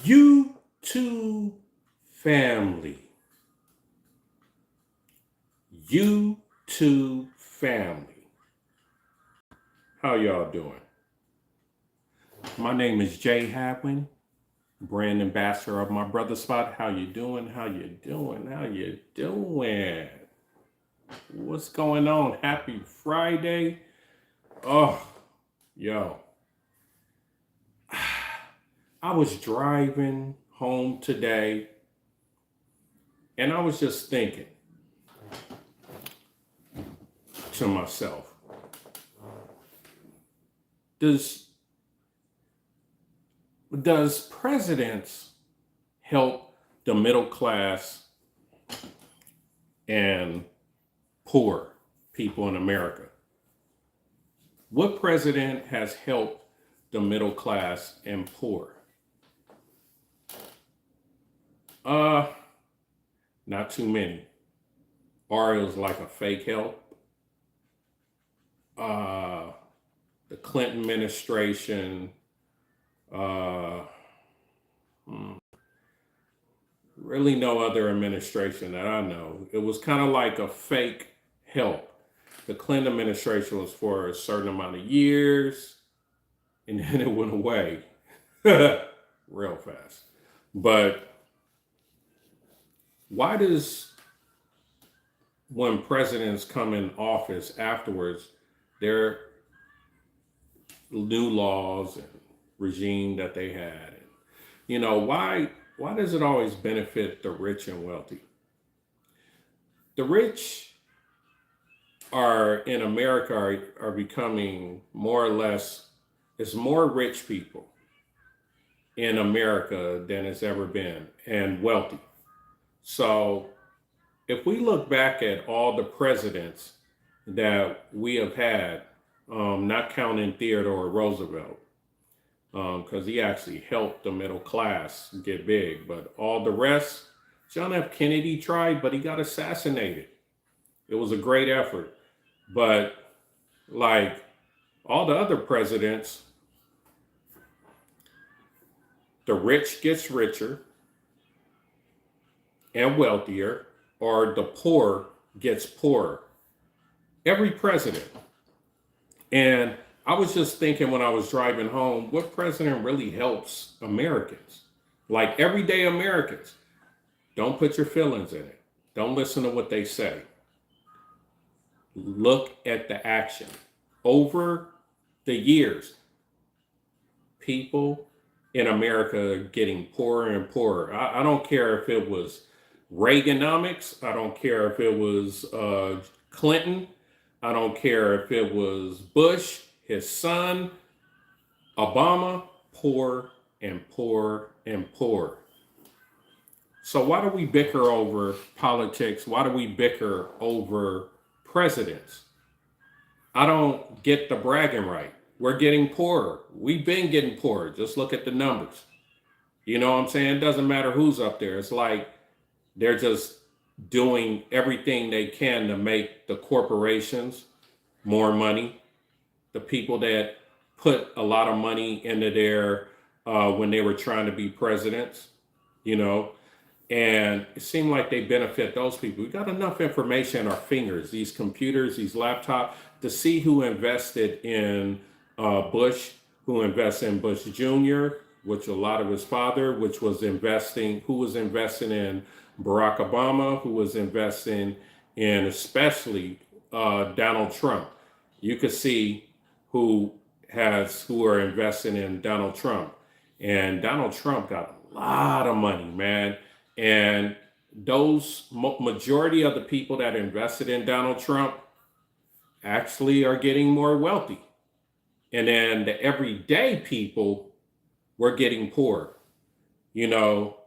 YouTube family. YouTube family. How y'all doing? My name is Jay Hadwin, brand ambassador of my brother spot. How you doing? How you doing? How you doing? What's going on? Happy Friday. Oh, yo. I was driving home today and I was just thinking to myself, does presidents help the middle class and poor people in America? What president has helped the middle class and poor? Not too many. Or it was like a fake help. The Clinton administration, really no other administration that I know. It was kind of like a fake help. The Clinton administration was for a certain amount of years, and then it went away real fast. But why does, when presidents come in office afterwards, there are new laws and regime that they had? And, why does it always benefit the rich and wealthy? The rich are in America are becoming more or less, it's more rich people in America than it's ever been, and wealthy. So if we look back at all the presidents that we have had, not counting Theodore Roosevelt, because he actually helped the middle class get big, but all the rest, John F. Kennedy tried, but he got assassinated. It was a great effort. But like all the other presidents, the rich gets richer and wealthier, or the poor gets poorer. Every president. And I was just thinking when I was driving home, what president really helps Americans? Like everyday Americans. Don't put your feelings in it. Don't listen to what they say. Look at the action. Over the years, people in America are getting poorer and poorer. I don't care if it was Reaganomics. I don't care if it was Clinton. I don't care if it was Bush, his son, Obama. Poor and poor and poor. So why do we bicker over politics? Why do we bicker over presidents? I don't get the bragging right. We're getting poorer. We've been getting poorer. Just look at the numbers. You know what I'm saying? It doesn't matter who's up there. It's like they're just doing everything they can to make the corporations more money. The people that put a lot of money into their when they were trying to be presidents, you know, and it seemed like they benefit those people. We got enough information in our fingers, these computers, these laptops, to see who invested in Bush, who invested in Bush Jr., which a lot of his father, which was investing, who was investing in Barack Obama, who was investing in especially Donald Trump. You could see who are investing in Donald Trump. And Donald Trump got a lot of money, man. And those majority of the people that invested in Donald Trump actually are getting more wealthy. And then the everyday people were getting poor. You know,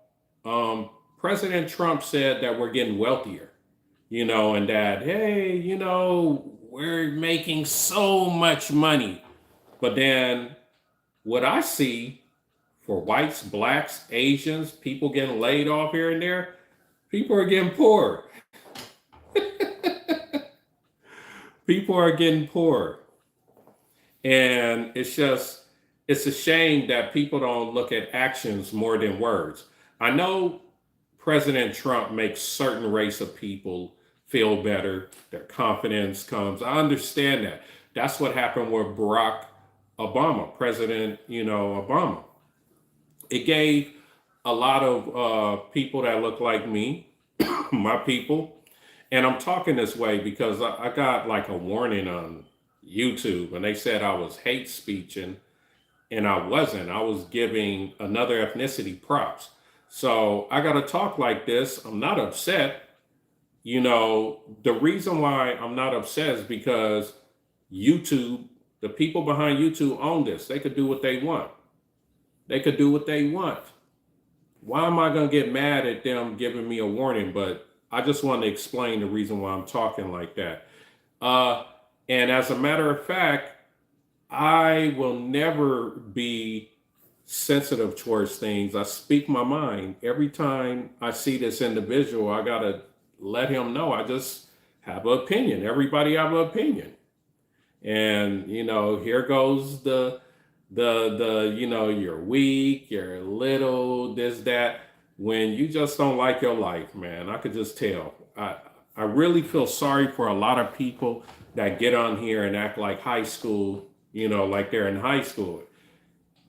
President Trump said that we're getting wealthier, and that, hey, we're making so much money. But then what I see for whites, blacks, Asians, people getting laid off here and there, people are getting poor. People are getting poor. And it's just, it's a shame that people don't look at actions more than words. I know President Trump makes certain race of people feel better. Their confidence comes. I understand that. That's what happened with Barack Obama, President, Obama. It gave a lot of people that look like me, my people, and I'm talking this way because I got like a warning on YouTube, and they said I was hate speeching, and I wasn't. I was giving another ethnicity props. So I got to talk like this. I'm not upset. The reason why I'm not upset is because YouTube, the people behind YouTube own this. They could do what they want. They could do what they want. Why am I going to get mad at them giving me a warning? But I just want to explain the reason why I'm talking like that. Uh, and as a matter of fact, I will never be sensitive towards things. I speak my mind. Every time I see this individual, I got to let him know I just have an opinion. Everybody have an opinion. And, here goes you're weak, you're little, this, that. When you just don't like your life, man, I could just tell. I really feel sorry for a lot of people that get on here and act like high school, like they're in high school.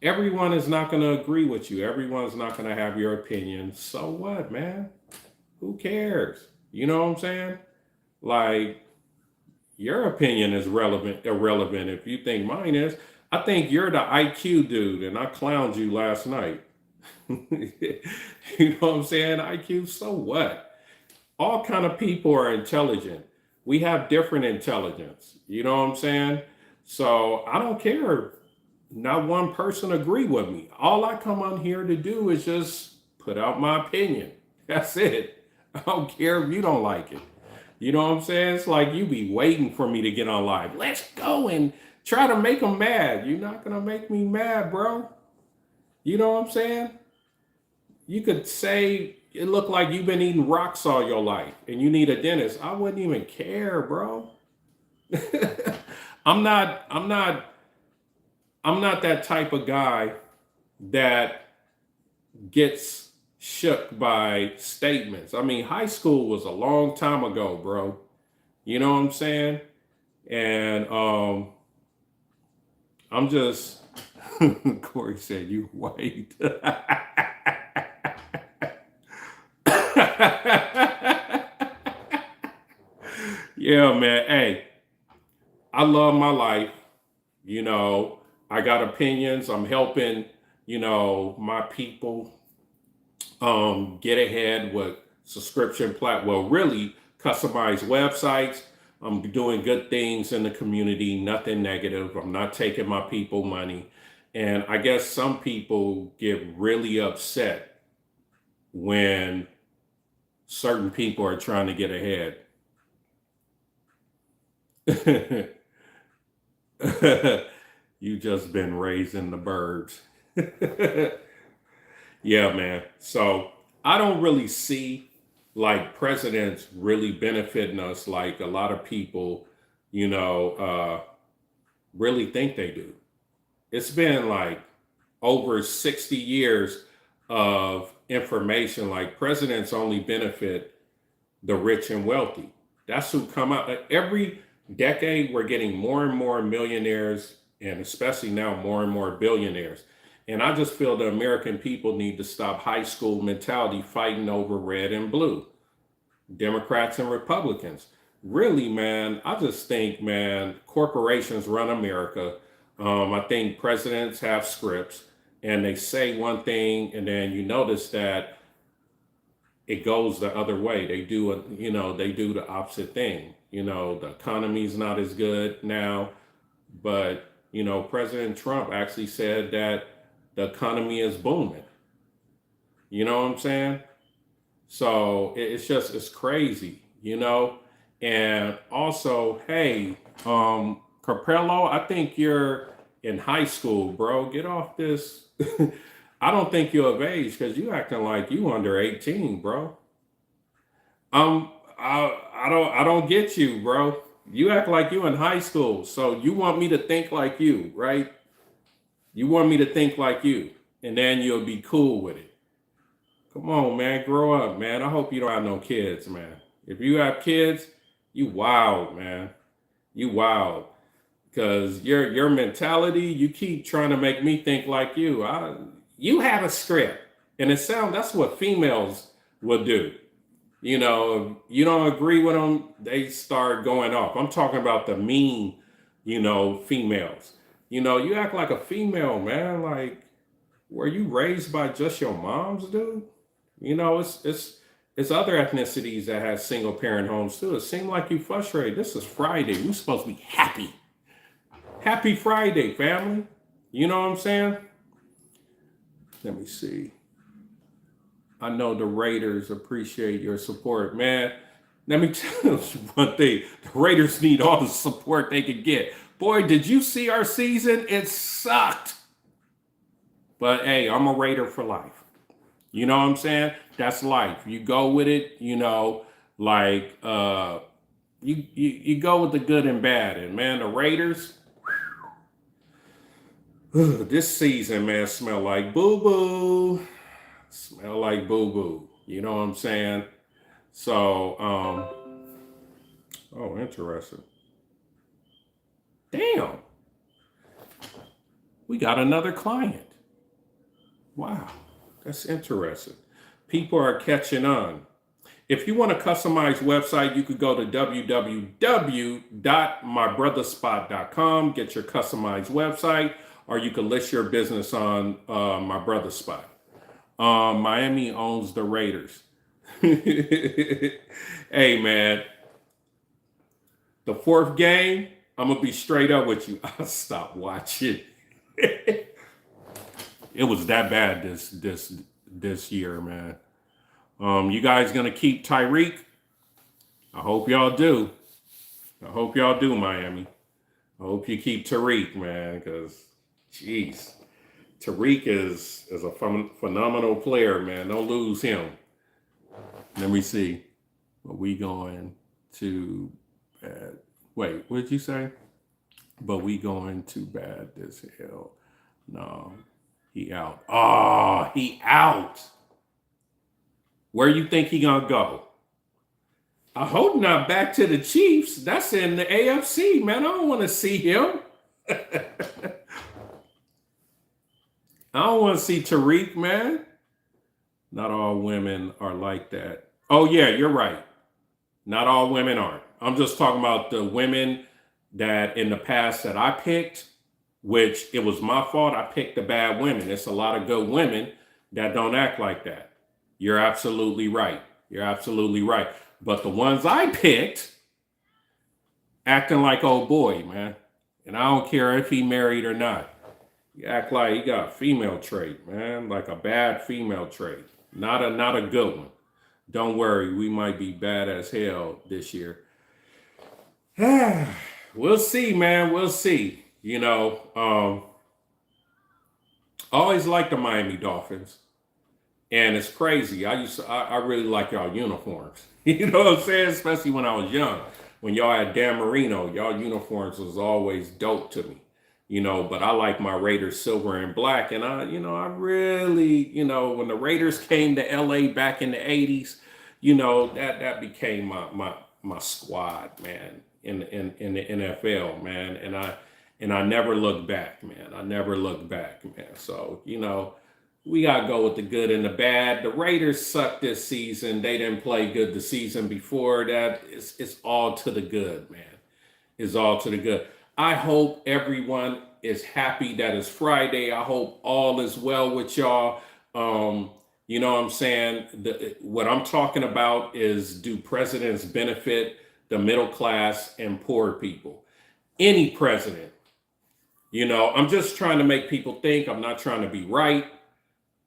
Everyone is not going to agree with you. Everyone's not going to have your opinion. So what, man? Who cares? You know what I'm saying? Like, your opinion is irrelevant if you think mine is. I think you're the IQ dude, and I clowned you last night. You know what I'm saying? IQ, so what? All kind of people are intelligent. We have different intelligence. You know what I'm saying? So I don't care. Not one person agree with me. All I come on here to do is just put out my opinion. That's it. I don't care if you don't like it. You know what I'm saying? It's like you be waiting for me to get on live. Let's go and try to make them mad. You're not going to make me mad, bro. You know what I'm saying? You could say it looked like you've been eating rocks all your life and you need a dentist. I wouldn't even care, bro. I'm not I'm not I'm not that type of guy that gets shook by statements. I mean, high school was a long time ago, bro. You know what I'm saying? And I'm just Corey said you white. Yeah, man. Hey, I love my life. I got opinions. I'm helping, my people get ahead with really customized websites. I'm doing good things in the community, nothing negative. I'm not taking my people money. And I guess some people get really upset when certain people are trying to get ahead. You just been raising the birds. Yeah, man. So I don't really see like presidents really benefiting us like a lot of people, really think they do. It's been like over 60 years of information. Like presidents only benefit the rich and wealthy. That's who come out. Every decade, we're getting more and more millionaires, and especially now more and more billionaires. And I just feel the American people need to stop high school mentality fighting over red and blue, Democrats and Republicans. Really, man, I just think, man, corporations run America. I think presidents have scripts and they say one thing, and then you notice that it goes the other way. They do the opposite thing. The economy's not as good now, but President Trump actually said that the economy is booming. You know what I'm saying? So it's crazy, And also, hey, Carpello, I think you're in high school, bro. Get off this. I don't think you're of age because you acting like you under 18, bro. I don't get you, bro. You act like you in high school, so you want me to think like you, right? You want me to think like you, and then you'll be cool with it. Come on, man, grow up, man. I hope you don't have no kids, man. If you have kids, you wild, man. You wild. Because your mentality, you keep trying to make me think like you. You have a script. And that's what females will do. You know, you don't agree with them, they start going off. I'm talking about the mean, females. You act like a female, man. Like, were you raised by just your moms, dude? It's other ethnicities that have single parent homes too. It seems like you frustrated. This is Friday. We're supposed to be happy. Happy Friday, family. You know what I'm saying? Let me see. I know the Raiders appreciate your support, man. Let me tell you one thing. The Raiders need all the support they could get. Boy, did you see our season? It sucked. But hey, I'm a Raider for life. You know what I'm saying? That's life. You go with it, like you go with the good and bad. And man, the Raiders, this season, man, smell like boo-boo. Smell like boo-boo. You know what I'm saying? So, oh, interesting. Damn. We got another client. Wow, that's interesting. People are catching on. If you want a customized website, you could go to www.mybrotherspot.com, get your customized website, or you can list your business on My Brother Spot. Miami owns the Raiders. Hey, man, the fourth game, I'm going to be straight up with you. I stopped watching. It was that bad this year, man. You guys gonna keep Tyreek? I hope y'all do. I hope y'all do, Miami. I hope you keep Tariq, man, because, jeez, Tariq is a phenomenal player, man. Don't lose him. Let me see. But we going to bad. Wait, what did you say? But we going too bad this hell. No, he out. Oh, he out. Where you think he gonna go? I hope not back to the Chiefs. That's in the AFC, man. I don't want to see him. I don't want to see Tariq, man. Not all women are like that. Oh, yeah, you're right. Not all women aren't. I'm just talking about the women that in the past that I picked, which it was my fault. I picked the bad women. It's a lot of good women that don't act like that. You're absolutely right. You're absolutely right. But the ones I picked, acting like old boy, man. And I don't care if he married or not. You act like he got a female trait, man, like a bad female trait. Not a good one. Don't worry, we might be bad as hell this year. We'll see, man. We'll see. Always like the Miami Dolphins. And it's crazy. I really like y'all uniforms. You know what I'm saying? Especially when I was young. When y'all had Dan Marino, y'all uniforms was always dope to me. But I like my Raiders silver and black. And I really, when the Raiders came to LA back in the 80s, that became my squad, man, in the NFL, man. And I never looked back, man. I never looked back, man. So, we got to go with the good and the bad. The Raiders sucked this season. They didn't play good the season before that. It's all to the good, man. It's all to the good. I hope everyone is happy that it's Friday. I hope all is well with y'all. You know what I'm saying? What I'm talking about is, do presidents benefit the middle class and poor people? Any president. I'm just trying to make people think. I'm not trying to be right.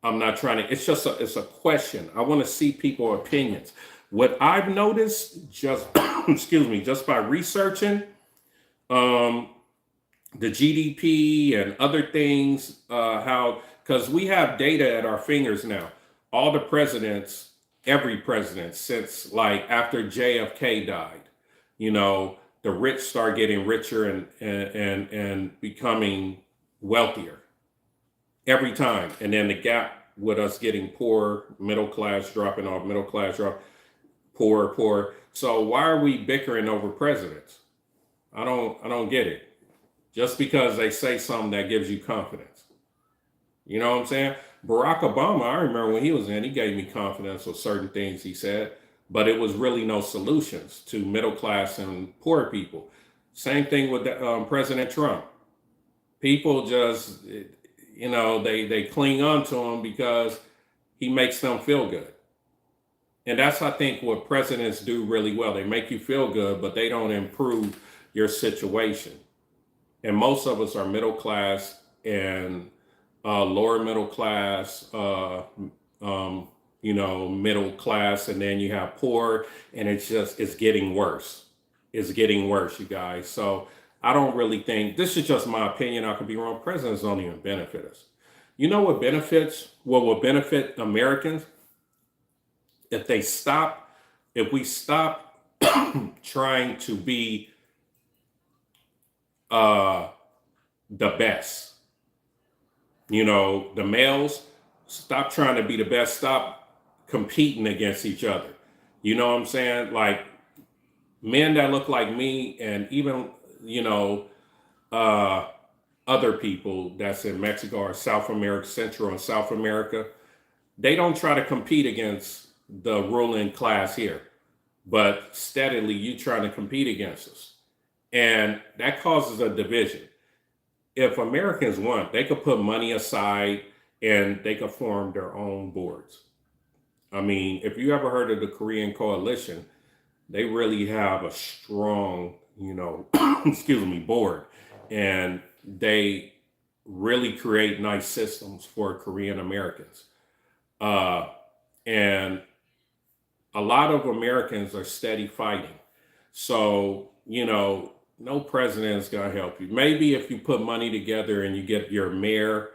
I'm not trying to, it's a question. I want to see people's opinions. What I've noticed just by researching the GDP and other things, because we have data at our fingers now. All the presidents, every president since like after JFK died, the rich start getting richer and becoming wealthier. every time. And then the gap with us getting poor, middle class dropping off, middle class drop, poor, poor. So why are we bickering over presidents? I don't get it. Just because they say something that gives you confidence. You know what I'm saying? Barack Obama, I remember when he was in, he gave me confidence with certain things he said, but it was really no solutions to middle class and poor people. Same thing with President Trump. People just, they cling on to him because he makes them feel good. And that's, I think, what presidents do really well. They make you feel good, but they don't improve your situation. And most of us are middle class and lower middle class, middle class, and then you have poor, and it's getting worse. It's getting worse, you guys. So I don't really think, this is just my opinion. I could be wrong. Presidents don't even benefit us. You know what will benefit Americans? If they stop, if we stop trying to be the best. The males, stop trying to be the best, stop competing against each other. You know what I'm saying? Like men that look like me, and even, uh, other people that's in Mexico or South America, Central and South America, they don't try to compete against the ruling class here, but steadily you trying to compete against us. And that causes a division. If Americans want, they could put money aside and they could form their own boards. I mean, if you ever heard of the Korean Coalition, they really have a strong, excuse me, board. And they really create nice systems for Korean Americans. And a lot of Americans are steady fighting. So, no president's gonna help you. Maybe if you put money together and you get your mayor,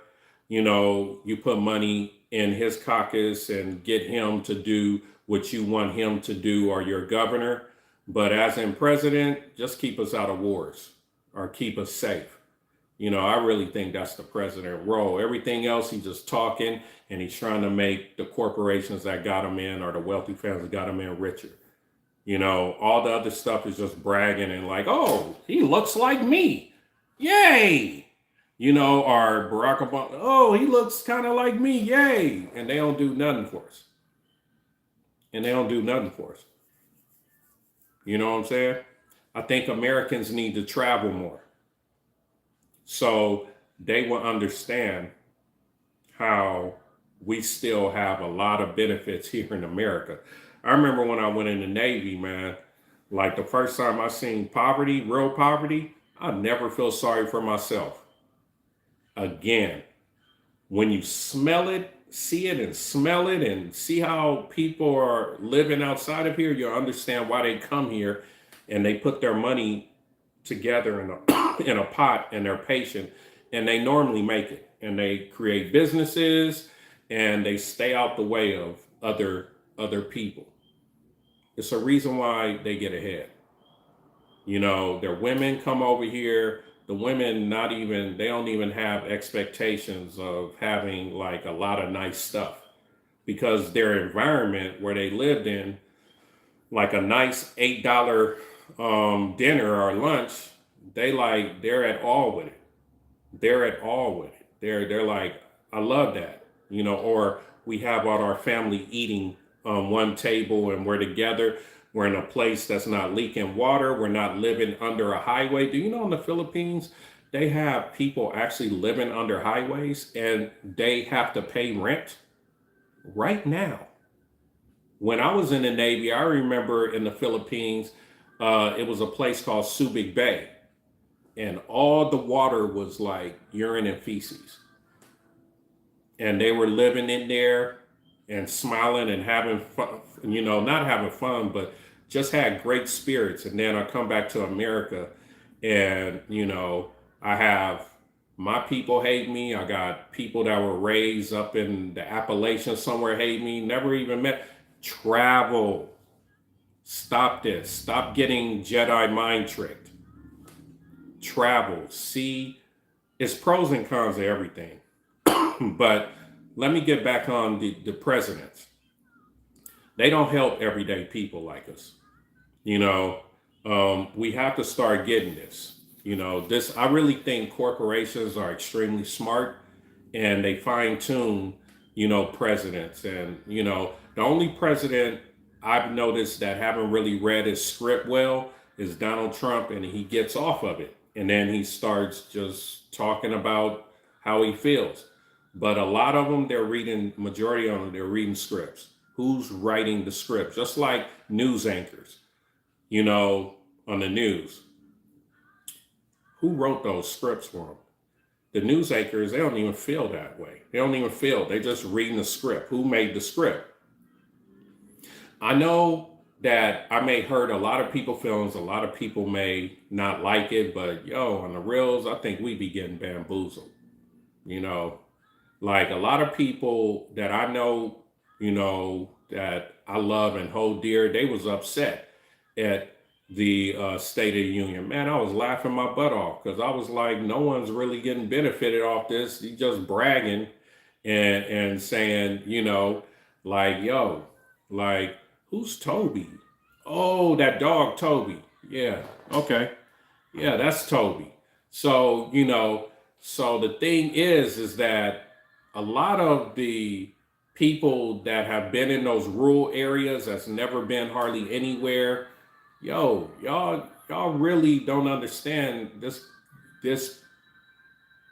you put money in his caucus and get him to do what you want him to do, or your governor. But as in president, just keep us out of wars or keep us safe. I really think that's the president role. Everything else, he's just talking and he's trying to make the corporations that got him in, or the wealthy families that got him in, richer. All the other stuff is just bragging and like, oh, he looks like me. Yay. Or Barack Obama, oh, he looks kind of like me. Yay. And they don't do nothing for us. And they don't do nothing for us. You know what I'm saying? I think Americans need to travel more, so they will understand how we still have a lot of benefits here in America. I remember when I went in the Navy, man, like the first time I seen poverty, real poverty, I never feel sorry for myself. Again, when you smell it, see it and smell it and see how people are living outside of here, you'll understand why they come here and they put their money together in a in a pot, and they're patient, and they normally make it, and they create businesses, and they stay out the way of other people. It's a reason why they get ahead. Their women come over here. The women they don't even have expectations of having like a lot of nice stuff, because their environment where they lived in, like a nice $8 dinner or lunch, they're at all with it. They're at all with it. They're like, I love that. Or we have all our family eating on one table and we're together. We're in a place that's not leaking water. We're not living under a highway. Do you know in the Philippines, they have people actually living under highways and they have to pay rent right now? When I was in the Navy, I remember in the Philippines, it was a place called Subic Bay, and all the water was like urine and feces. And they were living in there and smiling and having fun, not having fun, but just had great spirits. And then I come back to America and, I have my people hate me. I got people that were raised up in the Appalachians somewhere hate me, never even met. Travel. Stop this. Stop getting Jedi mind tricked. Travel. See, it's pros and cons of everything. But let me get back on the presidents. They don't help everyday people like us. You know, we have to start getting this. This, I really think corporations are extremely smart and they fine tune, presidents. And, the only president I've noticed that haven't really read his script well is Donald Trump, and he gets off of it. And then he starts just talking about how he feels. But a lot of them, majority of them, they're reading scripts. Who's writing the script? Just like news anchors, on the news. Who wrote those scripts for them? The news anchors, they don't even feel that way. They don't even feel. They're just reading the script. Who made the script? I know that I may hurt a lot of people's feelings. A lot of people may not like it, but on the reels, I think we be getting bamboozled. You know, like a lot of people that I know, that I love and hold dear, they was upset at the State of the Union. Man, I was laughing my butt off because I was like, no one's really getting benefited off this. You just bragging and saying, like, like, who's Toby? Oh, that dog Toby. Yeah, okay. Yeah, that's Toby. So, so the thing is that a lot of the people that have been in those rural areas that's never been hardly anywhere, y'all really don't understand this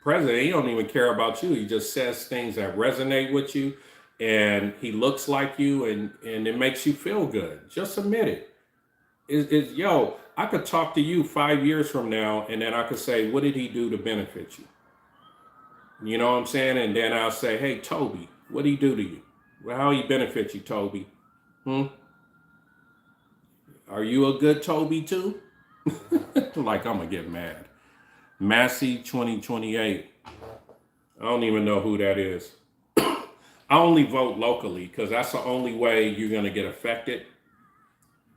president. He don't even care about you. He just says things that resonate with you, and he looks like you, and it makes you feel good. Just admit it. I could talk to you 5 years from now, and then I could say, what did he do to benefit you? You know what I'm saying? And then I'll say, hey, Toby, what did he do to you? Well, how he benefit you, Toby? Are you a good Toby too? Like, I'm gonna get mad. Massey 2028. I don't even know who that is. I only vote locally because that's the only way you're gonna get affected.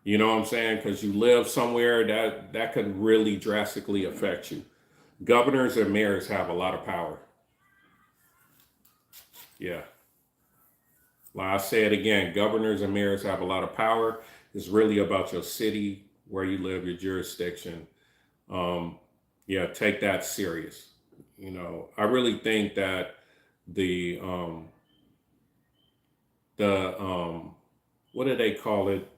You know what I'm saying? Because you live somewhere that could really drastically affect you. Governors and mayors have a lot of power. Yeah. Like I say it again, governors and mayors have a lot of power. It's really about your city, where you live, your jurisdiction. Take that serious. I really think that the what do they call it?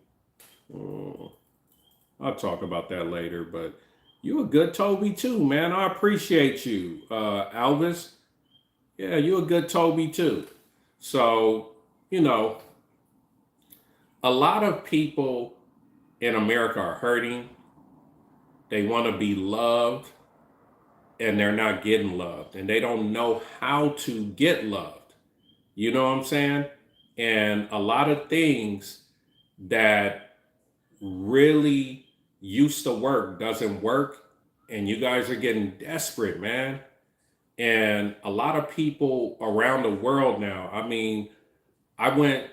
I'll talk about that later, but you a good Toby too, man. I appreciate you, Alvis. Yeah, you a good Toby too. So, a lot of people in America are hurting. They want to be loved, and they're not getting loved, and they don't know how to get loved. You know what I'm saying? And a lot of things that really used to work doesn't work, and you guys are getting desperate, man. And a lot of people around the world now, I mean, I went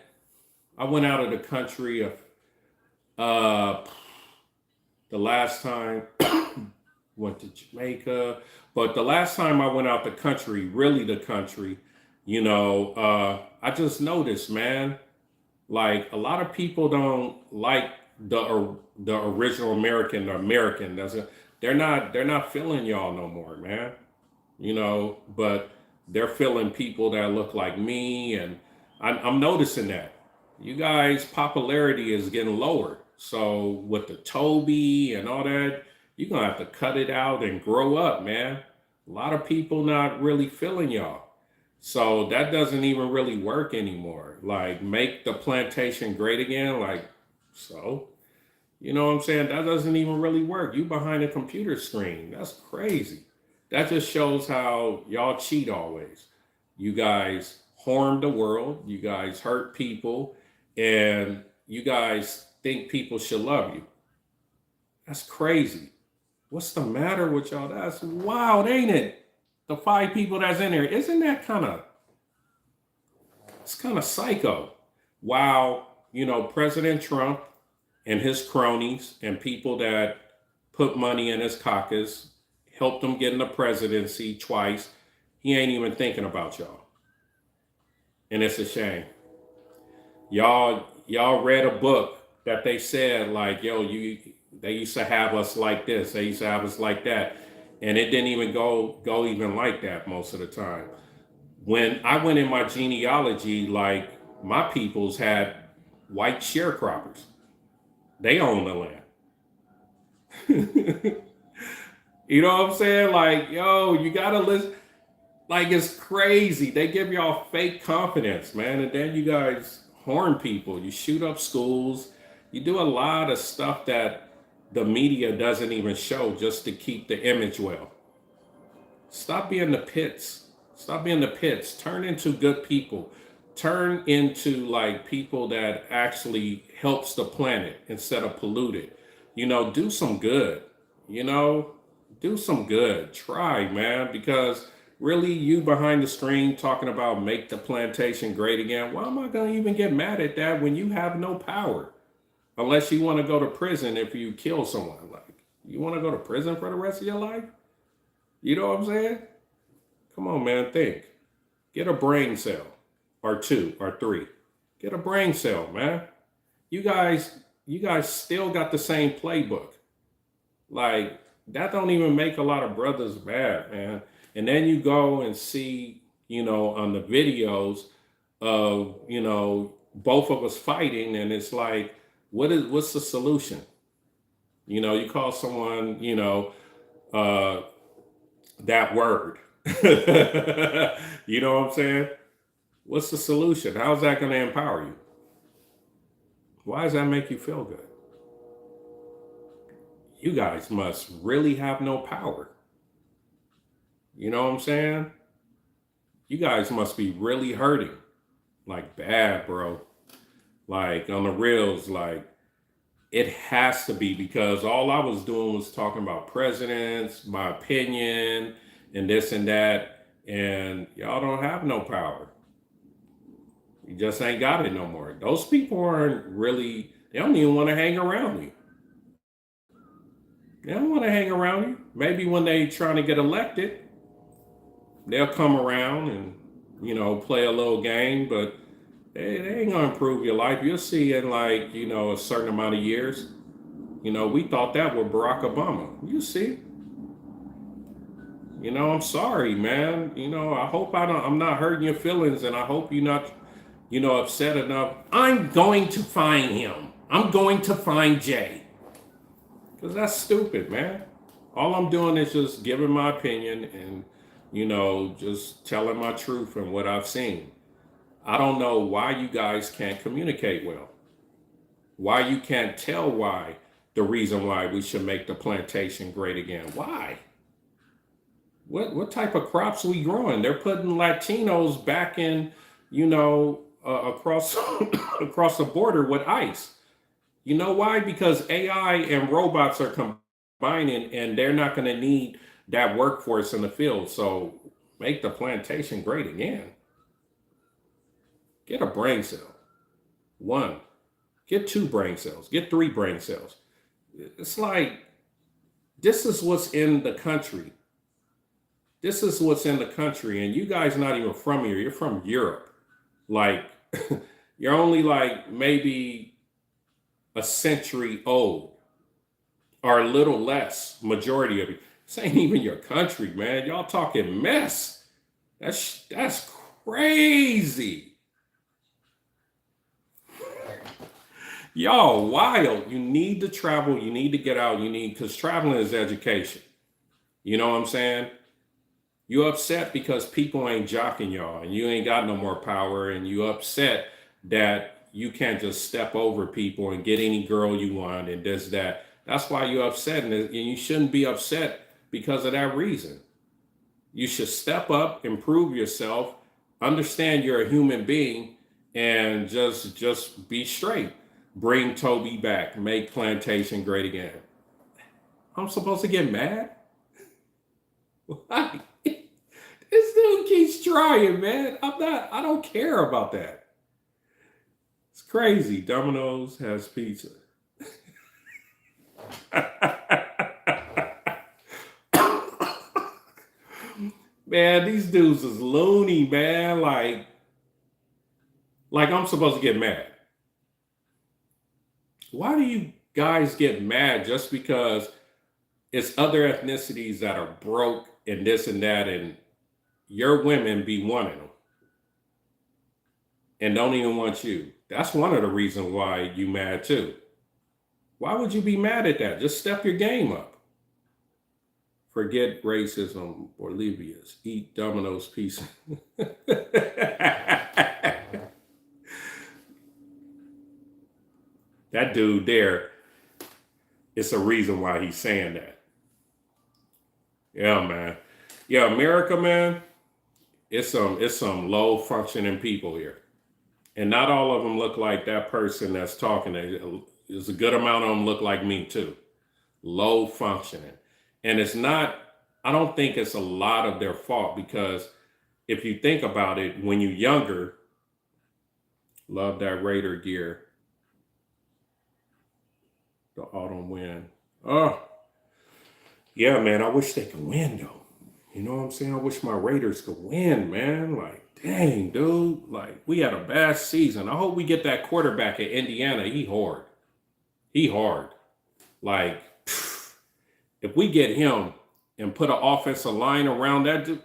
out of the country the last time went to Jamaica, but the last time I went out the country, really the country, I just noticed, man, like a lot of people don't like the original American, the American. They're not feeling y'all no more, man. But they're feeling people that look like me, and I'm noticing that you guys' popularity is getting lower. So with the Toby and all that, you're gonna have to cut it out and grow up, man. A lot of people not really feeling y'all. So that doesn't even really work anymore. Like, make the plantation great again. Like, so, you know what I'm saying? That doesn't even really work. You behind a computer screen. That's crazy. That just shows how y'all cheat always. You guys harm the world. You guys hurt people. And you guys think people should love you. That's crazy. What's the matter with y'all? That's wild, ain't it? The 5 people that's in there. Isn't that it's kind of psycho? While, President Trump and his cronies and people that put money in his caucus helped him get in the presidency twice, he ain't even thinking about y'all. and it's a shame. Y'all read a book that they said like, yo, they used to have us like this, they used to have us like that, and it didn't even go even like that most of the time. When I went in my genealogy, like my peoples had white sharecroppers. They own the land. You know what I'm saying? Like, yo, you gotta listen. Like, it's crazy. They give y'all fake confidence, man. And then you guys harm people. You shoot up schools. You do a lot of stuff that the media doesn't even show just to keep the image well. Stop being the pits. Stop being the pits. Turn into good people. Turn into like people that actually helps the planet instead of pollute it. Do some good. You know, do some good. Try, man, because really you behind the screen talking about make the plantation great again. Why am I going to even get mad at that when you have no power? Unless you want to go to prison if you kill someone. Like, you want to go to prison for the rest of your life? You know what I'm saying? Come on, man, think. Get a brain cell or two or three. Get a brain cell, man. You guys, you guys still got the same playbook. Like, that don't even make a lot of brothers mad, man. And then you go and see, on the videos of, both of us fighting, and it's like, what's the solution? You call someone, uh, that word. You know what I'm saying? What's the solution? How's that going to empower you? Why does that make you feel good? You guys must really have no power. You know what I'm saying? You guys must be really hurting. Like bad, bro. Like on the reels, like it has to be because all I was doing was talking about presidents, my opinion, and this and that. And y'all don't have no power. You just ain't got it no more. Those people aren't really, they don't even want to hang around you. They don't want to hang around you. Maybe when they trying to get elected, they'll come around and, play a little game, but they ain't gonna improve your life. You'll see in like, a certain amount of years. We thought that with Barack Obama. You see. I'm sorry, man. I hope I'm not hurting your feelings, and I hope you're not, upset enough. I'm going to find him. I'm going to find Jay. Because that's stupid, man. All I'm doing is just giving my opinion and, just telling my truth and what I've seen. I don't know why you guys can't communicate well. Why you can't tell why the reason why we should make the plantation great again. Why? What type of crops we growing? They're putting Latinos back in, across across the border with ICE. You know why? Because AI and robots are combining, and they're not going to need that workforce in the field. So make the plantation great again. Get a brain cell. One. Get two brain cells. Get three brain cells. It's like this is what's in the country. This is what's in the country, and you guys not even from here. You're from Europe. Like you're only like maybe a century old or a little less, majority of you. This ain't even your country, man. Y'all talking mess. That's crazy. Y'all wild. You need to travel. You need to get out. Because traveling is education. You know what I'm saying? You upset because people ain't jocking y'all and you ain't got no more power, and you upset that you can't just step over people and get any girl you want and this, that. That's why you're upset, and you shouldn't be upset because of that reason. You should step up, improve yourself, understand you're a human being, and just be straight. Bring Toby back, make plantation great again. I'm supposed to get mad? Why? This dude keeps trying, man. I don't care about that. It's crazy. Domino's has pizza. Man, these dudes is loony, man. Like, Like I'm supposed to get mad. Why do you guys get mad just because it's other ethnicities that are broke and this and that, and your women be wanting them and don't even want you? That's one of the reasons why you mad too. Why would you be mad at that? Just step your game up. Forget racism, Bolivians. Eat Domino's pizza. That dude there, it's a reason why he's saying that. Yeah, man. Yeah, America, man, it's some low functioning people here. And not all of them look like that person that's talking. There's a good amount of them look like me too. Low functioning. And it's not, I don't think it's a lot of their fault, because if you think about it, when you're younger, love that Raider gear, the autumn wind. Oh, yeah, man, I wish they could win though. You know what I'm saying? I wish my Raiders could win, man. Like, dang, dude. Like, we had a bad season. I hope we get that quarterback at Indiana. He hard. He hard. Like, if we get him and put an offensive line around that dude,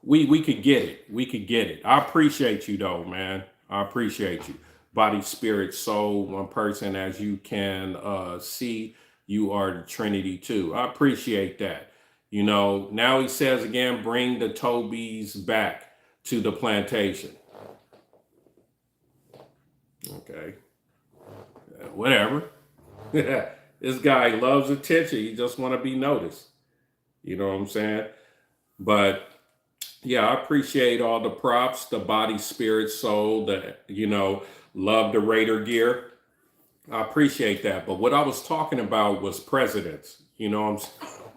we could get it. We could get it. I appreciate you though, man. I appreciate you. Body, spirit, soul, one person. As you can see, you are the Trinity too. I appreciate that. You know, now he says again, bring the Tobys back to the plantation. Okay. Whatever. This guy loves attention. He just want to be noticed. You know what I'm saying? But yeah, I appreciate all the props, the body, spirit, soul, love the Raider gear. I appreciate that. But what I was talking about was presidents, you know what I'm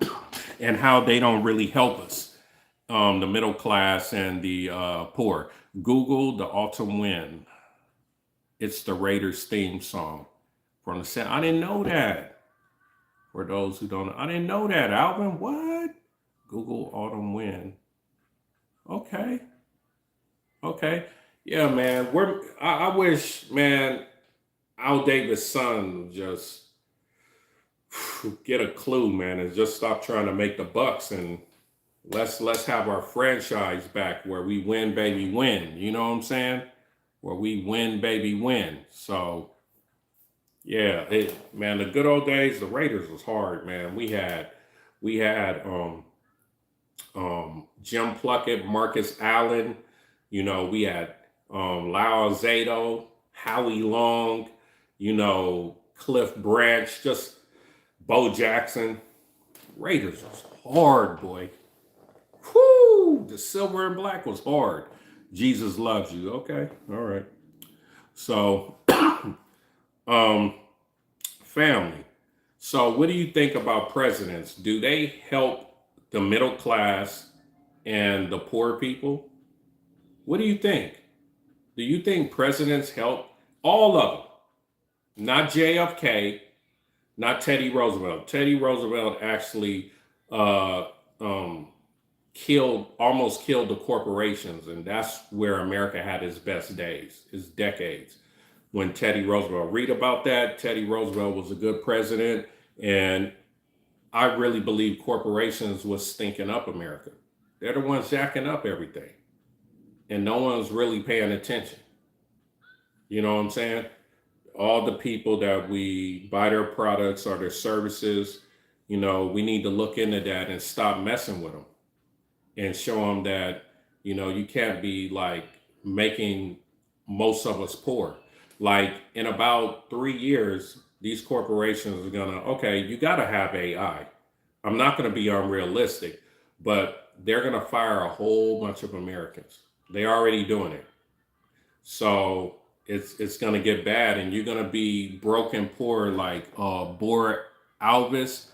saying? And how they don't really help us, the middle class and the poor. Google the autumn wind. It's the Raiders theme song from the set. I didn't know that. For those who don't know, I didn't know that, Alvin. What? Google autumn wind. Okay. Okay. Yeah, man. I wish, man, Al Davis' son would just get a clue, man, and just stop trying to make the bucks, and let's have our franchise back where we win, baby, win. You know what I'm saying? Where we win, baby, win. So yeah, man, the good old days, the Raiders was hard, man. We had Jim Plunkett, Marcus Allen, we had Lau Zato, Howie Long, Cliff Branch, just Bo Jackson. Raiders was hard, boy. Whoo! The silver and black was hard. Jesus loves you. Okay, all right. So, family. So, what do you think about presidents? Do they help the middle class and the poor people? What do you think? Do you think presidents help all of them? Not JFK, not Teddy Roosevelt. Teddy Roosevelt actually almost killed the corporations, and that's where America had its best days, its decades. When Teddy Roosevelt, read about that. Teddy Roosevelt was a good president, and I really believe corporations was stinking up America. They're the ones jacking up everything, and no one's really paying attention. You know what I'm saying? All the people that we buy their products or their services, we need to look into that and stop messing with them and show them that, you can't be like making most of us poor. Like in about 3 years, these corporations are okay, you got to have AI. I'm not going to be unrealistic, but they're going to fire a whole bunch of Americans. They're already doing it. So it's going to get bad, and you're going to be broken poor like Bor Alvis.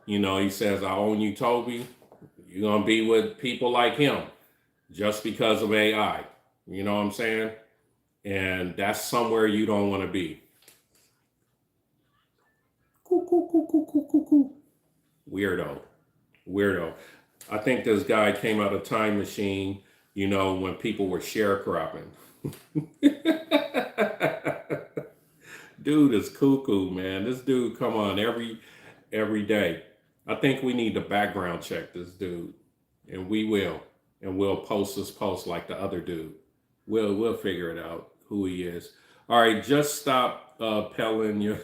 He says, I own you, Toby. You're going to be with people like him just because of AI. You know what I'm saying? And that's somewhere you don't want to be. Weirdo. Weirdo. I think this guy came out of Time Machine, when people were sharecropping. Dude is cuckoo, man. This dude come on every day. I think we need to background check this dude, and we will, and we'll post this post like the other dude. We'll figure it out who he is. All right, just stop pelling your.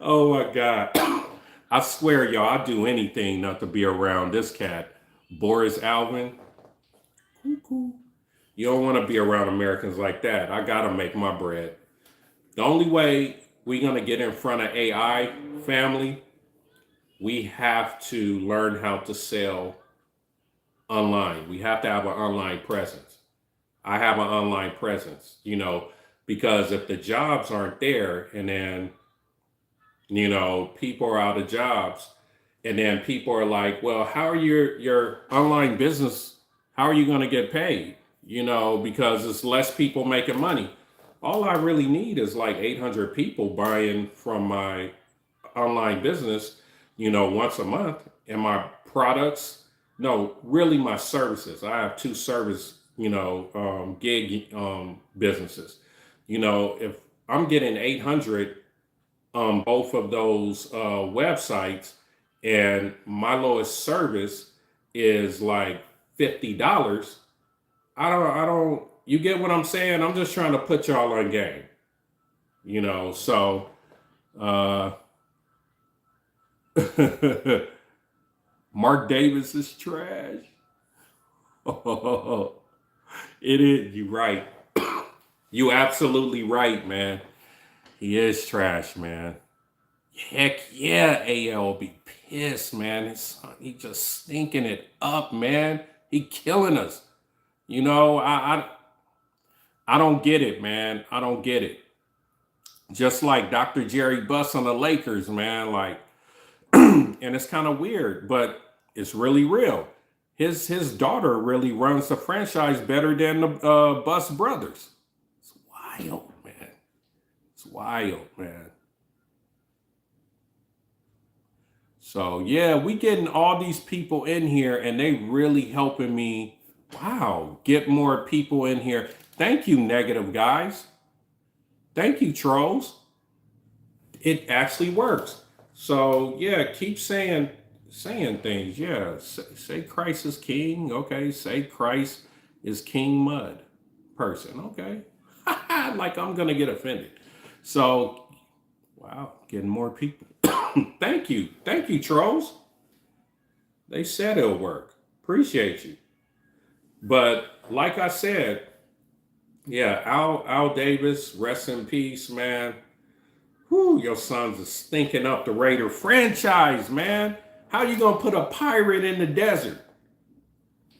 Oh my God. I swear, y'all, I'd do anything not to be around this cat, Boris Alvin. Cuckoo. You don't want to be around Americans like that. I gotta make my bread. The only way we're gonna get in front of AI, family, we have to learn how to sell online. We have to have an online presence. I have an online presence, because if the jobs aren't there and then, people are out of jobs and then people are like, well, how are your online business, how are you going to get paid? Because it's less people making money. All I really need is like 800 people buying from my online business, once a month, and my products, no, really my services. I have two service, gig businesses. If I'm getting 800 both of those websites, and my lowest service is like $50. I don't, you get what I'm saying? I'm just trying to put y'all on game, so, uh, Mark Davis is trash. It is. You right. You absolutely right, man. He is trash, man. Heck yeah, AL be pissed, man. His son, he just stinking it up, man. He killing us. I don't get it, man. I don't get it. Just like Dr. Jerry Buss on the Lakers, man. Like, and it's kind of weird, but it's really real. His daughter really runs the franchise better than the Buss brothers. It's wild, man. It's wild, man. So yeah, we getting all these people in here and they really helping me. Wow, get more people in here. Thank you, negative guys. Thank you, trolls. It actually works. So yeah, keep saying things. Yeah, say Christ is king. Okay, say Christ is King Mud person. Okay, like I'm gonna get offended. So wow, getting more people. Thank you, trolls. They said it'll work. Appreciate you. But like I said, yeah, Al Davis, rest in peace, man. Whoo, your sons are stinking up the Raider franchise, man. How you gonna put a pirate in the desert?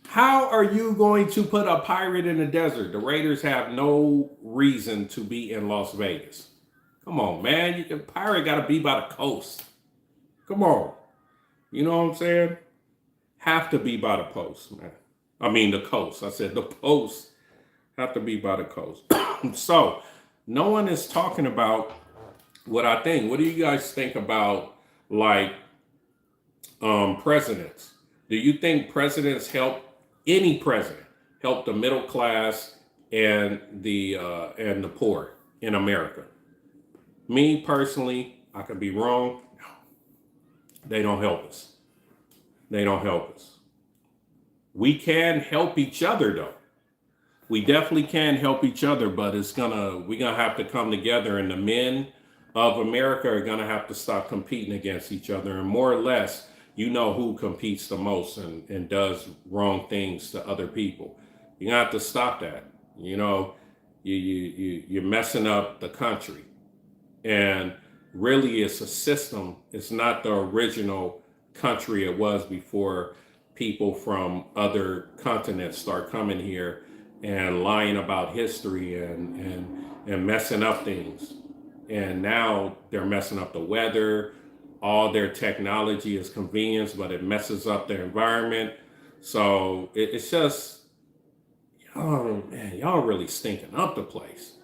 How are you going to put a pirate in the desert? The Raiders have no reason to be in Las Vegas. Come on, man. The pirate got to be by the coast. Come on. You know what I'm saying? Have to be by the post, man. I mean, the coast. I said the post have to be by the coast. So, no one is talking about what I think. What do you guys think about, like, presidents? Do you think presidents help, any president help the middle class and the poor in America? Me personally, I could be wrong. No, they don't help us. They don't help us. We can help each other though. We definitely can help each other, but we're gonna have to come together, and the men of America are gonna have to stop competing against each other, and more or less, who competes the most and does wrong things to other people. You're gonna have to stop that. You're messing up the country. And really, it's a system. It's not the original country it was before people from other continents start coming here and lying about history and messing up things. And now they're messing up the weather. All their technology is convenience, but it messes up their environment. So it's just, oh man, y'all really stinking up the place.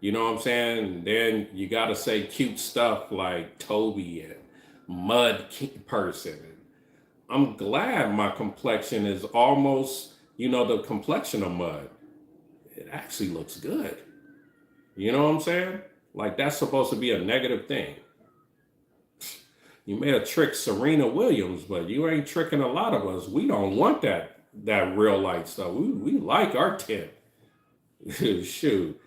You know what I'm saying? And then you got to say cute stuff like Toby and Mud Person. I'm glad my complexion is almost the complexion of mud. It actually looks good. You know what I'm saying? Like that's supposed to be a negative thing. You may have tricked Serena Williams, but you ain't tricking a lot of us. We don't want that real light stuff. We like our tint. Shoot.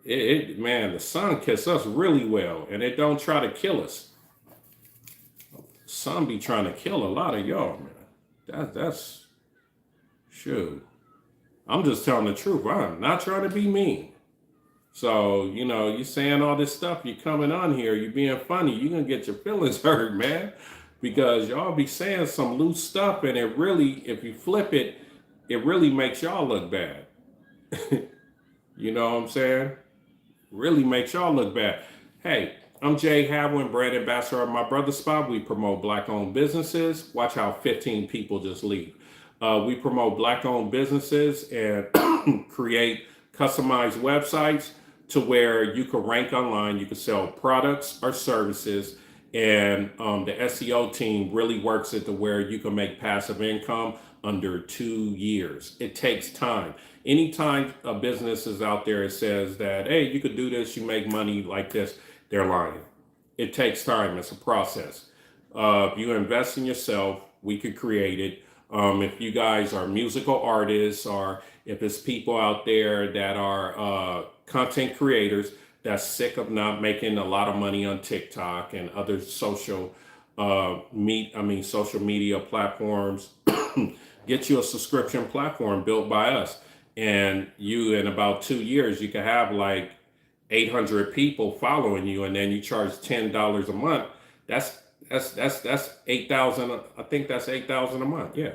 Man, the sun kiss us really well, and it don't try to kill us. Sun be trying to kill a lot of y'all, man. That's shoot. I'm just telling the truth. I'm not trying to be mean. So, you saying all this stuff, you coming on here, you being funny, you're gonna get your feelings hurt, man. Because y'all be saying some loose stuff, and it really, if you flip it, it really makes y'all look bad. You know what I'm saying? Really makes y'all look bad. Hey, I'm Jay Hadwin, brand ambassador of My Brother Spot. We promote Black-owned businesses. Watch how 15 people just leave. We promote Black-owned businesses and create customized websites to where you can rank online, you can sell products or services, and the SEO team really works it to where you can make passive income under 2 years. It takes time. Anytime a business is out there that says that, hey, you could do this, you make money like this, they're lying. It takes time. It's a process. If you invest in yourself, we could create it. If you guys are musical artists, or if it's people out there that are content creators that's sick of not making a lot of money on TikTok and other social media platforms, get you a subscription platform built by us. And you, in about 2 years, you can have like 800 people following you, and then you charge $10 a month. That's 8,000. I think that's 8,000 a month. Yeah.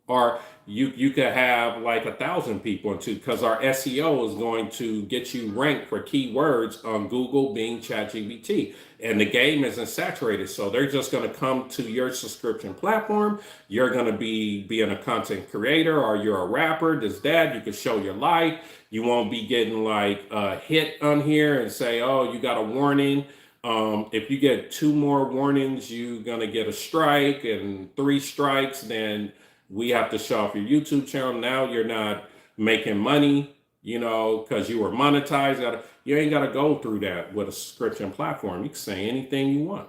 Or you could have like 1,000 people into, because our SEO is going to get you ranked for keywords on Google, Bing, ChatGPT, and the game isn't saturated. So they're just going to come to your subscription platform. You're going to be being a content creator, or you're a rapper, this, that. You can show your life. You won't be getting like a hit on here and say, oh, you got a warning. If you get 2 more warnings, you're going to get a strike, and 3 strikes, then we have to shut off your YouTube channel. Now you're not making money, because you were monetized. You ain't got to go through that with a subscription platform. You can say anything you want.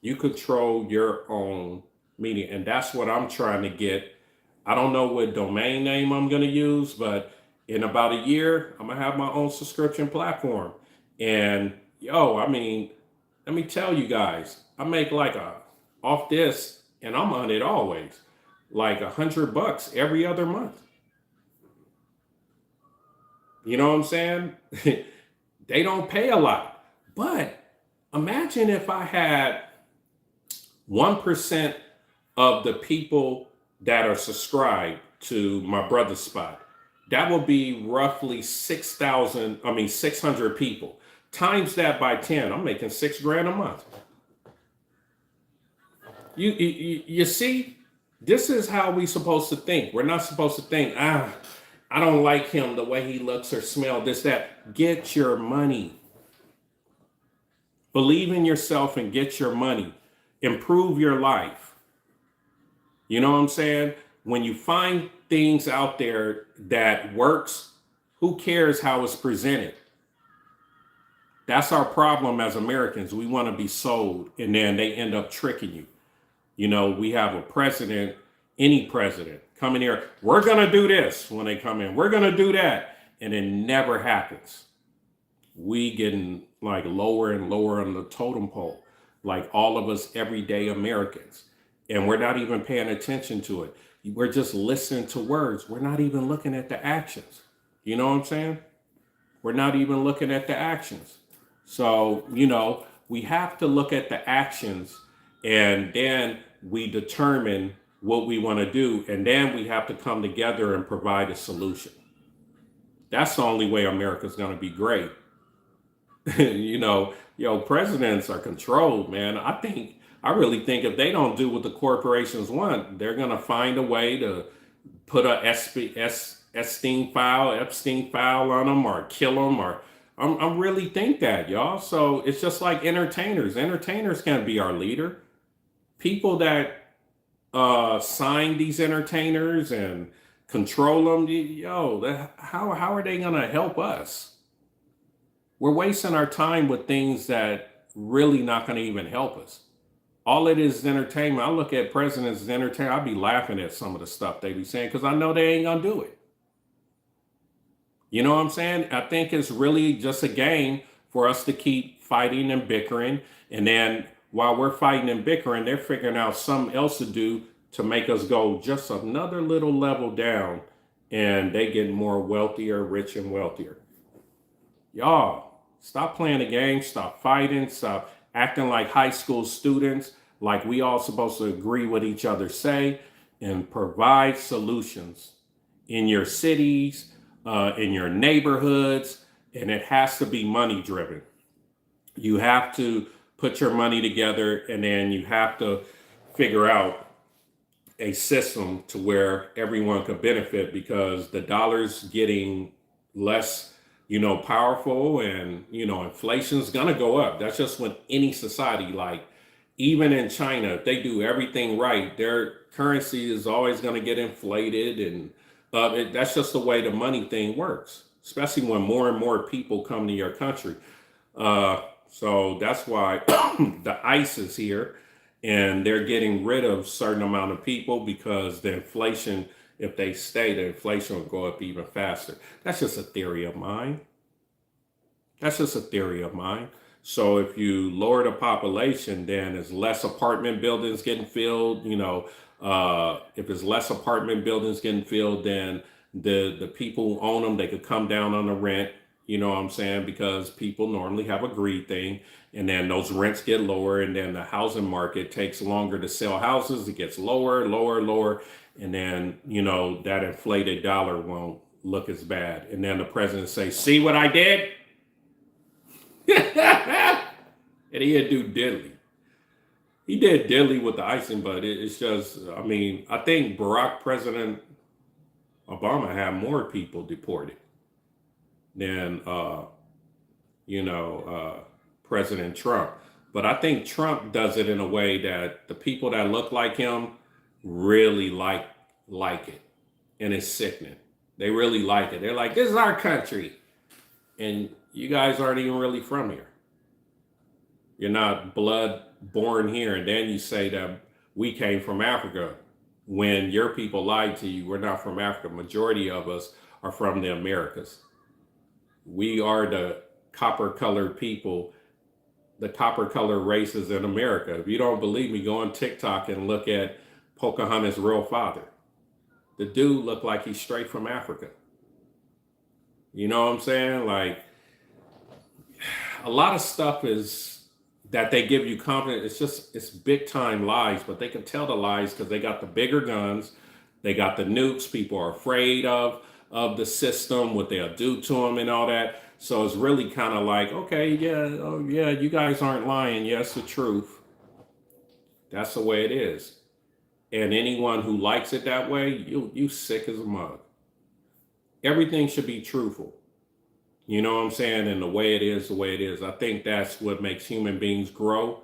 You control your own media. And that's what I'm trying to get. I don't know what domain name I'm going to use, but in about a year, I'm going to have my own subscription platform. And let me tell you guys, I make like off this, and I'm on it always, like $100 every other month. You know what I'm saying? They don't pay a lot. But imagine if I had 1% of the people that are subscribed to My Brother Spot. That would be roughly 600 people. Times that by 10, I'm making $6,000 a month. You see, this is how we supposed to think. We're not supposed to think, I don't like him the way he looks or smell, this, that. Get your money. Believe in yourself and get your money. Improve your life. You know what I'm saying? When you find things out there that works, who cares how it's presented? That's our problem as Americans. We want to be sold, and then they end up tricking you. We have a president, any president, come in here. We're going to do this when they come in. We're going to do that. And it never happens. We getting like lower and lower on the totem pole, like all of us everyday Americans. And we're not even paying attention to it. We're just listening to words. We're not even looking at the actions. You know what I'm saying? We're not even looking at the actions. So, we have to look at the actions, and then we determine what we want to do. And then we have to come together and provide a solution. That's the only way America's going to be great. Presidents are controlled, man. I really think if they don't do what the corporations want, they're going to find a way to put a Epstein file on them, or kill them, or I really think that, y'all. So it's just like entertainers. Entertainers can't be our leader. People that sign these entertainers and control them, how are they gonna help us? We're wasting our time with things that really not gonna even help us. All it is entertainment. I look at presidents as entertainment. I'll be laughing at some of the stuff they be saying because I know they ain't gonna do it. You know what I'm saying? I think it's really just a game for us to keep fighting and bickering. And then while we're fighting and bickering, they're figuring out something else to do to make us go just another little level down. And they get more wealthier, rich and wealthier. Y'all, stop playing the game, stop fighting, stop acting like high school students, like we all supposed to agree what each other say, and provide solutions in your cities, in your neighborhoods, and it has to be money driven. You have to put your money together, and then you have to figure out a system to where everyone could benefit because the dollar's getting less, powerful, and inflation's gonna go up. That's just with any society. Like even in China, if they do everything right, their currency is always gonna get inflated, and that's just the way the money thing works. Especially when more and more people come to your country. So that's why the ICE is here, and they're getting rid of a certain amount of people because the inflation, if they stay, the inflation will go up even faster. That's just a theory of mine. That's just a theory of mine. So if you lower the population, then there's less apartment buildings getting filled. If there's less apartment buildings getting filled, then the people who own them, they could come down on the rent. You know what I'm saying? Because people normally have a greed thing, and then those rents get lower, and then the housing market takes longer to sell houses. It gets lower, lower, lower, and then that inflated dollar won't look as bad. And then the president say, "See what I did?" And he didn't do diddly. He did diddly with the icing, but it's just, I think President Obama had more people deported than President Trump. But I think Trump does it in a way that the people that look like him really like it, and it's sickening. They really like it. They're like, "This is our country," and you guys aren't even really from here. You're not blood born here, and then you say that we came from Africa when your people lied to you. We're not from Africa. Majority of us are from the Americas. We are the copper-colored people, the copper-colored races in America. If you don't believe me, go on TikTok and look at Pocahontas' real father. The dude looked like he's straight from Africa. You know what I'm saying? Like, a lot of stuff is that they give you confidence. It's big time lies, but they can tell the lies because they got the bigger guns, they got the nukes. People are afraid of the system, what they'll do to them, and all that. So it's really kind of like, okay, yeah, oh yeah, you guys aren't lying. Yes, the truth. That's the way it is. And anyone who likes it that way, you sick as a mug. Everything should be truthful. You know what I'm saying? And the way it is, the way it is. I think that's what makes human beings grow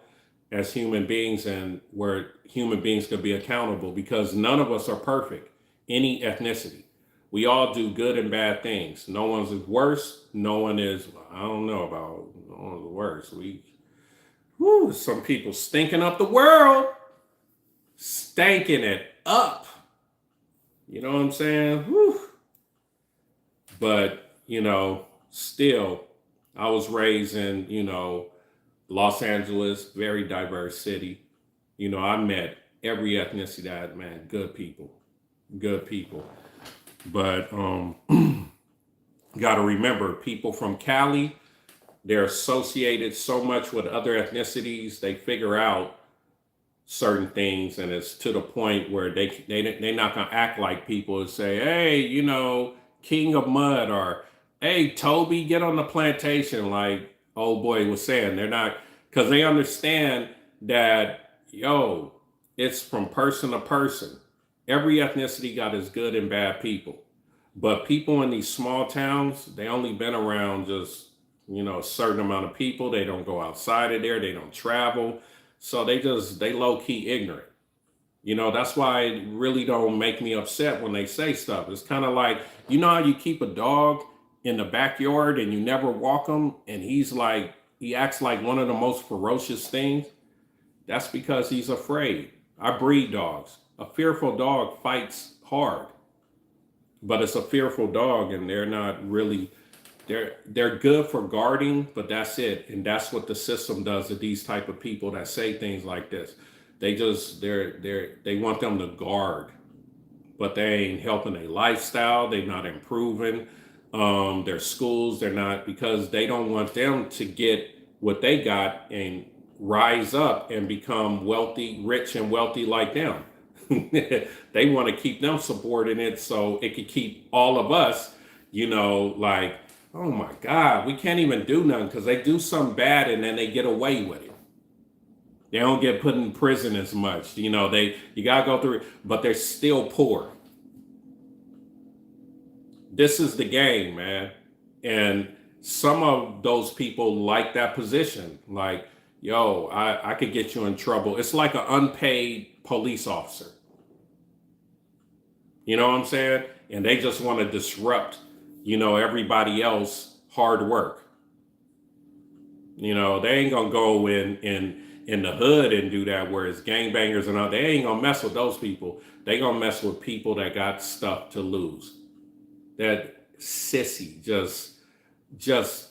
as human beings, and where human beings can be accountable, because none of us are perfect. Any ethnicity. We all do good and bad things. No one's worse. No one is, I don't know about no one's worse. Some people stinking up the world. Stinking it up. You know what I'm saying? Whew. But, still, I was raised in, Los Angeles, very diverse city. I met every ethnicity that, man, good people. Good people. But got to remember, people from Cali, they're associated so much with other ethnicities, they figure out certain things, and it's to the point where they're not going to act like people and say, "Hey, King of Mud," or "Hey, Toby, get on the plantation," like old boy was saying. They're not, because they understand that, it's from person to person. Every ethnicity got its good and bad people. But people in these small towns, they only been around just, a certain amount of people. They don't go outside of there. They don't travel. So they low key ignorant. That's why it really don't make me upset when they say stuff. It's kind of like, how you keep a dog in the backyard and you never walk him, and he acts like one of the most ferocious things. That's because he's afraid. I breed dogs. A fearful dog fights hard, but it's a fearful dog, and they're not really they're good for guarding, but that's it. And that's what the system does to these type of people that say things like this. They want them to guard, but they ain't helping their lifestyle. They're not improving their schools. They're not, because they don't want them to get what they got and rise up and become wealthy, rich and wealthy like them. They want to keep them subordinate so it could keep all of us, like, oh my God, we can't even do nothing because they do something bad and then they get away with it. They don't get put in prison as much. You gotta go through it, but they're still poor. This is the game, man. And some of those people like that position. Like, yo, I could get you in trouble. It's like an unpaid police officer. You know what I'm saying? And they just want to disrupt, everybody else hard work. They ain't gonna go in the hood and do that where it's gangbangers and all. They ain't gonna mess with those people. They gonna mess with people that got stuff to lose. That sissy, just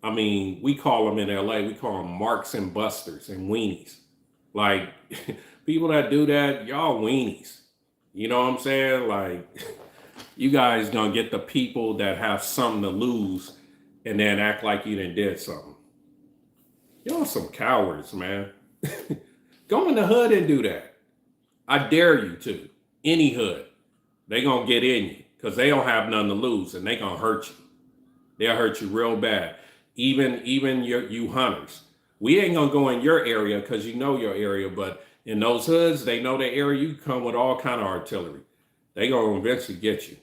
I mean, we call them in LA, we call them marks and busters and weenies. Like, people that do that, y'all weenies. You know what I'm saying? Like, you guys gonna get the people that have something to lose and then act like you done did something. Y'all some cowards, man. Go in the hood and do that. I dare you to. Any hood. They gonna get in you because they don't have nothing to lose, and they gonna hurt you. They'll hurt you real bad. Even you hunters. We ain't gonna go in your area because you know your area, but in those hoods, they know the area. You come with all kind of artillery. They gonna eventually get you.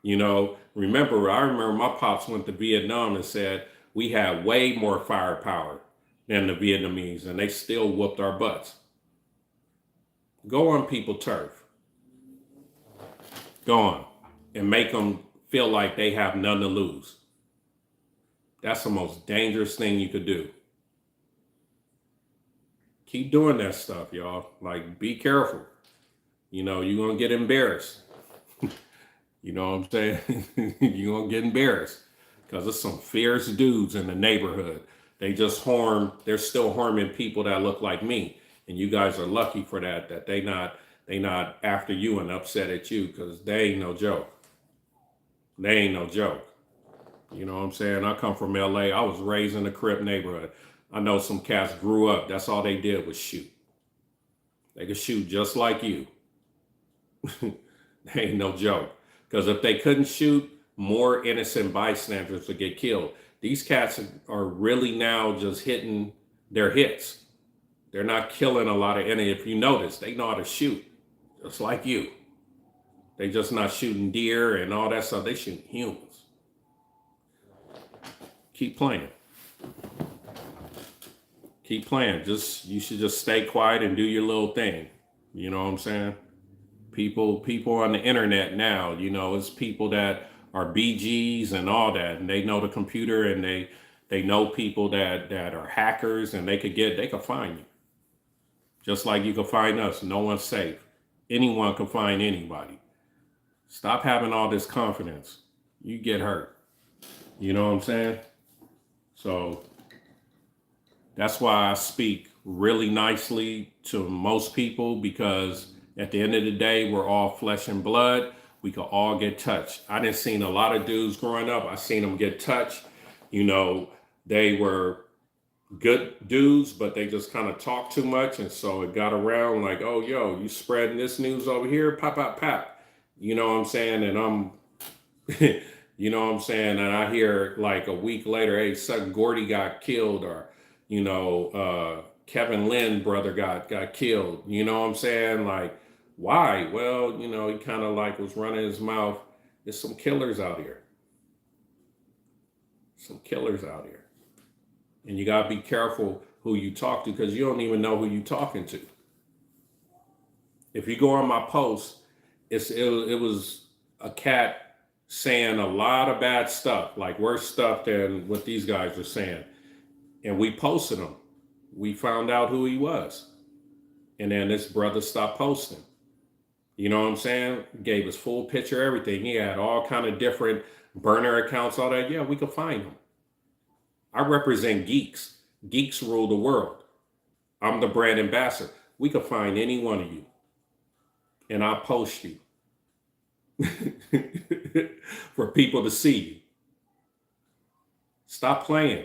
I remember my pops went to Vietnam and said we had way more firepower than the Vietnamese, and they still whooped our butts. Go on people turf. Go on and make them feel like they have nothing to lose. That's the most dangerous thing you could do. Keep doing that stuff, y'all. Like, be careful. You're going to get embarrassed. You know what I'm saying? You're going to get embarrassed because there's some fierce dudes in the neighborhood. They're still harming people that look like me. And you guys are lucky for that they not after you and upset at you, because they ain't no joke. They ain't no joke. You know what I'm saying? I come from LA. I was raised in a Crip neighborhood. I know some cats grew up. That's all they did was shoot. They could shoot just like you. They ain't no joke. Because if they couldn't shoot, more innocent bystanders would get killed. These cats are really now just hitting their hits. They're not killing a lot of enemy. If you notice, they know how to shoot, just like you. They just not shooting deer and all that stuff. They shooting humans. Keep playing. Keep playing. You should just stay quiet and do your little thing. You know what I'm saying? People on the internet now, it's people that are BGs and all that, and they know the computer, and they know people that are hackers, and they could find you. Just like you can find us. No one's safe. Anyone can find anybody. Stop having all this confidence. You get hurt. You know what I'm saying? So that's why I speak really nicely to most people, because at the end of the day, we're all flesh and blood. We could all get touched. I done seen a lot of dudes growing up. I seen them get touched. They were good dudes, but they just kind of talk too much. And so it got around like, oh, yo, you spreading this news over here, pop, pop, pop. You know what I'm saying? And you know what I'm saying? And I hear like a week later, hey, son, Gordy got killed, or, Kevin Lynn brother got killed. You know what I'm saying? Like, why? Well, he kind of like was running his mouth. There's some killers out here. Some killers out here. And you got to be careful who you talk to, because you don't even know who you're talking to. If you go on my post, it was a cat saying a lot of bad stuff, like worse stuff than what these guys are saying. And we posted him. We found out who he was. And then this brother stopped posting. You know what I'm saying? Gave us full picture, everything. He had all kind of different burner accounts, all that. Yeah, we could find him. I represent geeks. Geeks rule the world. I'm the brand ambassador. We could find any one of you. And I'll post you for people to see you. Stop playing.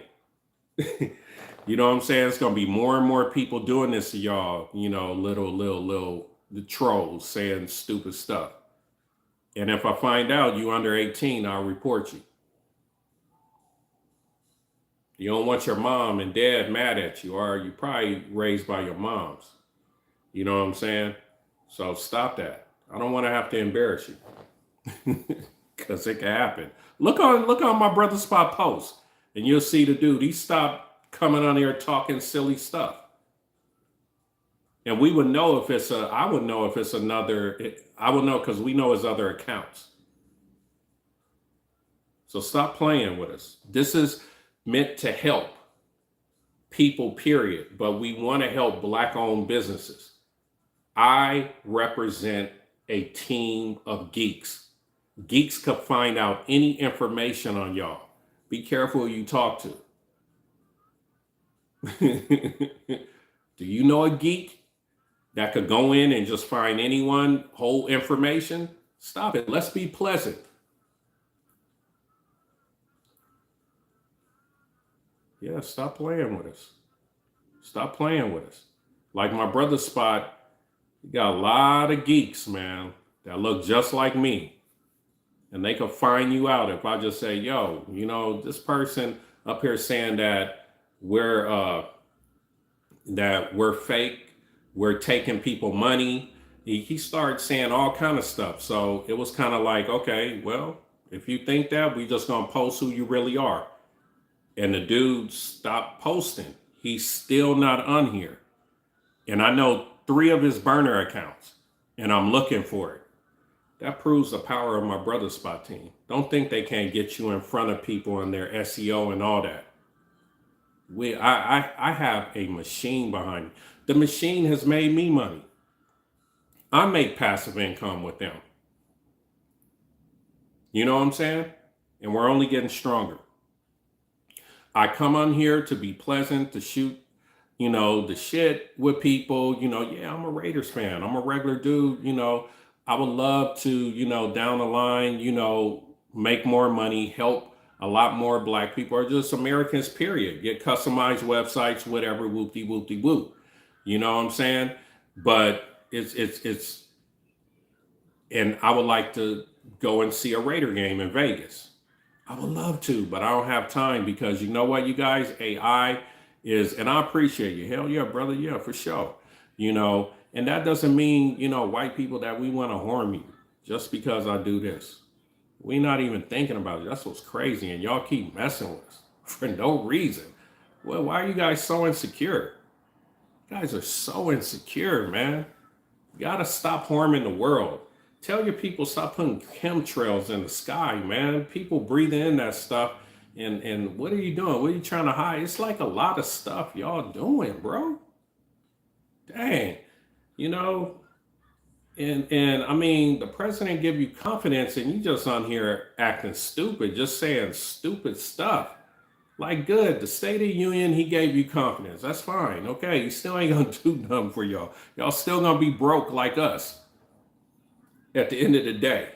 You know what I'm saying? It's going to be more and more people doing this to y'all, you know, little the trolls saying stupid stuff. And if I find out you under 18, I'll report you. You don't want your mom and dad mad at you, or you probably raised by your moms. You know what I'm saying? So stop that. I don't want to have to embarrass you because it can happen. Look on my brother Spot post, and you'll see the dude. He stopped coming on here talking silly stuff. And we would know if it's I would know if it's another, I would know because we know his other accounts. So stop playing with us. This is meant to help people, period. But we want to help Black-owned businesses. I represent a team of geeks. Geeks could find out any information on y'all. Be careful who you talk to. Do you know a geek that could go in and just find anyone, whole information? Stop it. Let's be pleasant. Yeah, stop playing with us. Stop playing with us. Like my brother Spot, he got a lot of geeks, man, that look just like me. And they could find you out if I just say, yo, you know, this person up here saying that we're fake, we're taking people money. He started saying all kind of stuff. So it was kind of like, okay, well, if you think that, we just gonna post who you really are. And the dude stopped posting. He's still not on here. And I know 3 of his burner accounts, and I'm looking for it. That proves the power of my brother Spot team. Don't think they can't get you in front of people and their SEO and all that. I have a machine behind me. The machine has made me money. I make passive income with them. You know what I'm saying? And we're only getting stronger. I come on here to be pleasant, to shoot, you know, the shit with people. You know, yeah, I'm a Raiders fan. I'm a regular dude. You know, I would love to, you know, down the line, you know, make more money, help a lot more Black people, or just Americans, period. Get customized websites, whatever, whoop-de-whoop-de-whoop. You know what I'm saying? But it's, and I would like to go and see a Raider game in Vegas. I would love to, but I don't have time because you know what, you guys, AI is, and I appreciate you. Hell yeah, brother. Yeah, for sure. You know, and that doesn't mean, you know, white people that we want to harm you just because I do this. We're not even thinking about it. That's what's crazy. And y'all keep messing with us for no reason. Well, why are you guys so insecure? You guys are so insecure, man. You got to stop harming the world. Tell your people stop putting chemtrails in the sky, man. People breathing in that stuff. And what are you doing? What are you trying to hide? It's like a lot of stuff y'all doing, bro. Dang. You know, and I mean, the president give you confidence and you just on here acting stupid, just saying stupid stuff. Like, good, the State of the Union, he gave you confidence. That's fine. Okay, he still ain't gonna do nothing for y'all. Y'all still gonna be broke like us at the end of the day.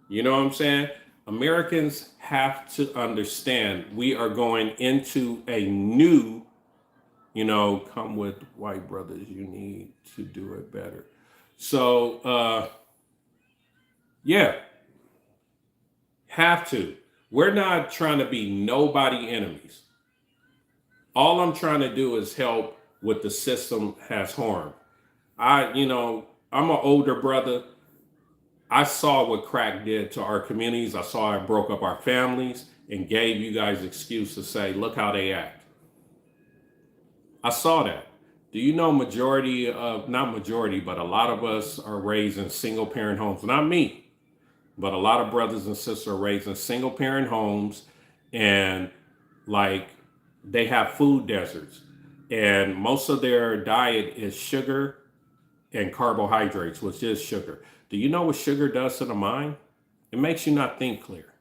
You know what I'm saying? Americans have to understand we are going into a new, you know, come with white brothers, you need to do it better. So, yeah, have to. We're not trying to be nobody enemies. All I'm trying to do is help what the system has harmed. You know, I'm an older brother. I saw what crack did to our communities. I saw it broke up our families and gave you guys excuse to say, look how they act. I saw that. Do you know majority of, not majority, but a lot of us are raised in single parent homes? Not me, but a lot of brothers and sisters are raised in single parent homes, and like they have food deserts, and most of their diet is sugar and carbohydrates, which is sugar. Do you know what sugar does to the mind? It makes you not think clear.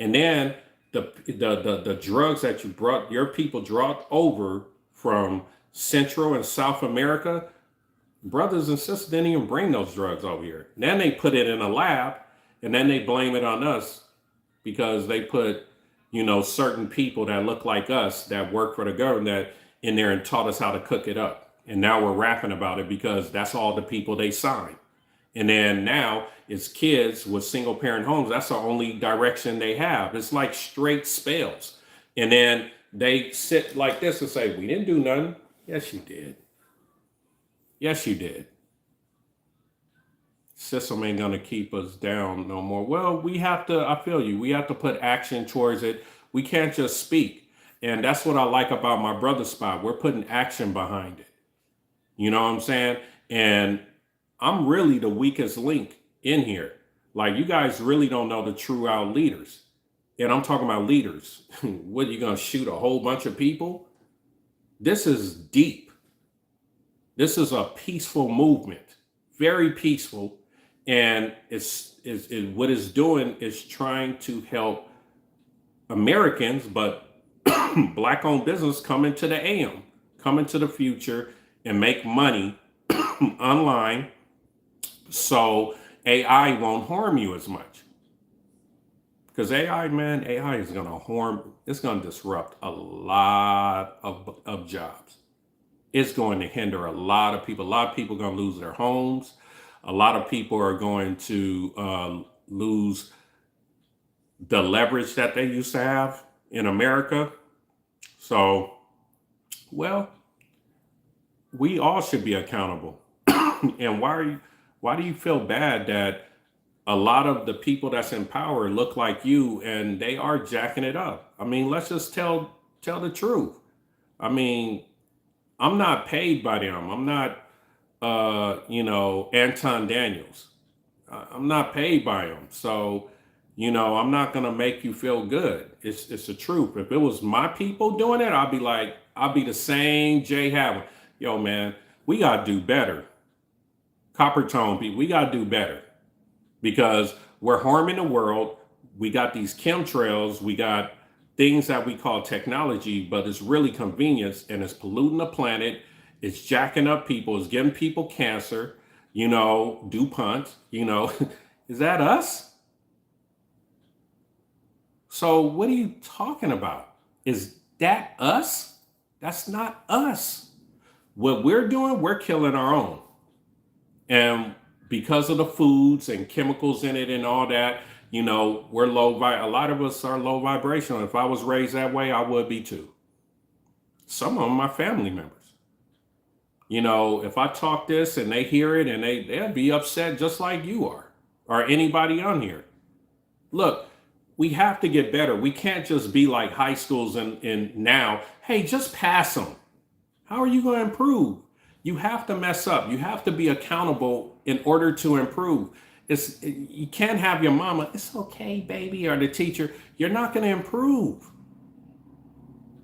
And then the drugs that you brought your people brought over from Central and South America, brothers and sisters didn't even bring those drugs over here. Then they put it in a lab, and then they blame it on us because they put, certain people that look like us that work for the government that in there and taught us how to cook it up. And now we're rapping about it because that's all the people they sign. And then now it's kids with single parent homes. That's the only direction they have. It's like straight spells. And then they sit like this and say, we didn't do nothing. Yes, you did. Yes, you did. System ain't going to keep us down no more. Well, we have to, I feel you, we have to put action towards it. We can't just speak. And that's what I like about my brother spot. We're putting action behind it. You know what I'm saying? And I'm really the weakest link in here. Like, you guys really don't know the true out leaders. And I'm talking about leaders. What, you going to shoot a whole bunch of people? This is deep. This is a peaceful movement, very peaceful. And what it's doing is trying to help Americans, but Black owned business come into the AM, come into the future and make money online. So AI won't harm you as much. Because AI, man, AI is going to it's going to disrupt a lot of jobs. It's going to hinder a lot of people. A lot of people are going to lose their homes. A lot of people are going to lose the leverage that they used to have in America. So, well, we all should be accountable. And why do you feel bad that a lot of the people that's in power look like you and they are jacking it up? I mean, let's just tell the truth. I mean, I'm not paid by them. I'm not, Anton Daniels. I'm not paid by them. So, I'm not going to make you feel good. It's the truth. If it was my people doing it, I'll be the same Jay Havlin. Yo, man, we got to do better. Copper tone people, we got to do better because we're harming the world. We got these chemtrails. We got things that we call technology, but it's really convenience and it's polluting the planet. It's jacking up people. It's giving people cancer, DuPont, is that us? So what are you talking about? Is that us? That's not us. What we're doing, we're killing our own. And because of the foods and chemicals in it and all that, we're a lot of us are low vibrational. If I was raised that way, I would be too. Some of them are my family members. If I talk this and they hear it and they'll be upset just like you are or anybody on here. Look, we have to get better. We can't just be like high schools and now, hey, just pass them. How are you going to improve? You have to mess up. You have to be accountable in order to improve. You can't have your mama, it's okay, baby, or the teacher. You're not going to improve.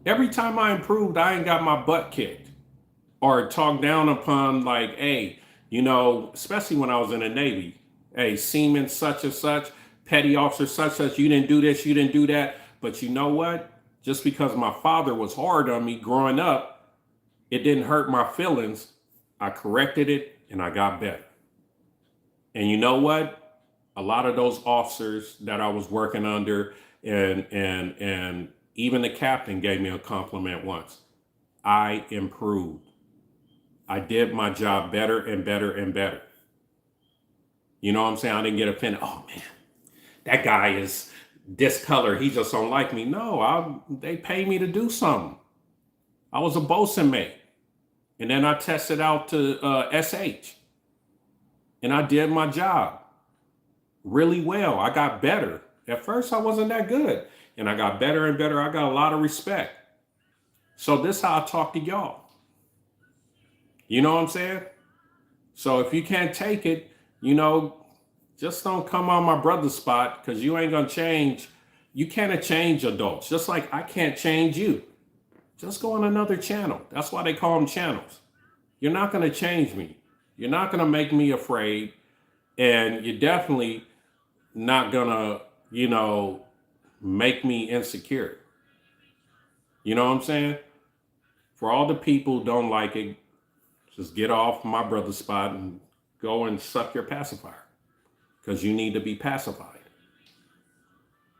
Every time I improved, I ain't got my butt kicked or talked down upon like, hey, especially when I was in the Navy, hey, seaman such and such, petty officer such and such, you didn't do this, you didn't do that. But you know what? Just because my father was hard on me growing up, it didn't hurt my feelings. I corrected it and I got better. And you know what? A lot of those officers that I was working under and even the captain gave me a compliment once. I improved. I did my job better and better and better. You know what I'm saying? I didn't get offended. Oh man, that guy is this color. He just don't like me. No, they paid me to do something. I was a bosun mate. And then I tested out to SH. And I did my job really well. I got better. At first, I wasn't that good. And I got better and better. I got a lot of respect. So this is how I talk to y'all. You know what I'm saying? So if you can't take it, you know, just don't come on my brother's spot because you ain't gonna change. You can't change adults, just like I can't change you. Just go on another channel. That's why they call them channels. You're not gonna change me. You're not gonna make me afraid, and you're definitely not gonna, you know, make me insecure. You know what I'm saying? For all the people who don't like it, just get off my brother's spot and go and suck your pacifier because you need to be pacified.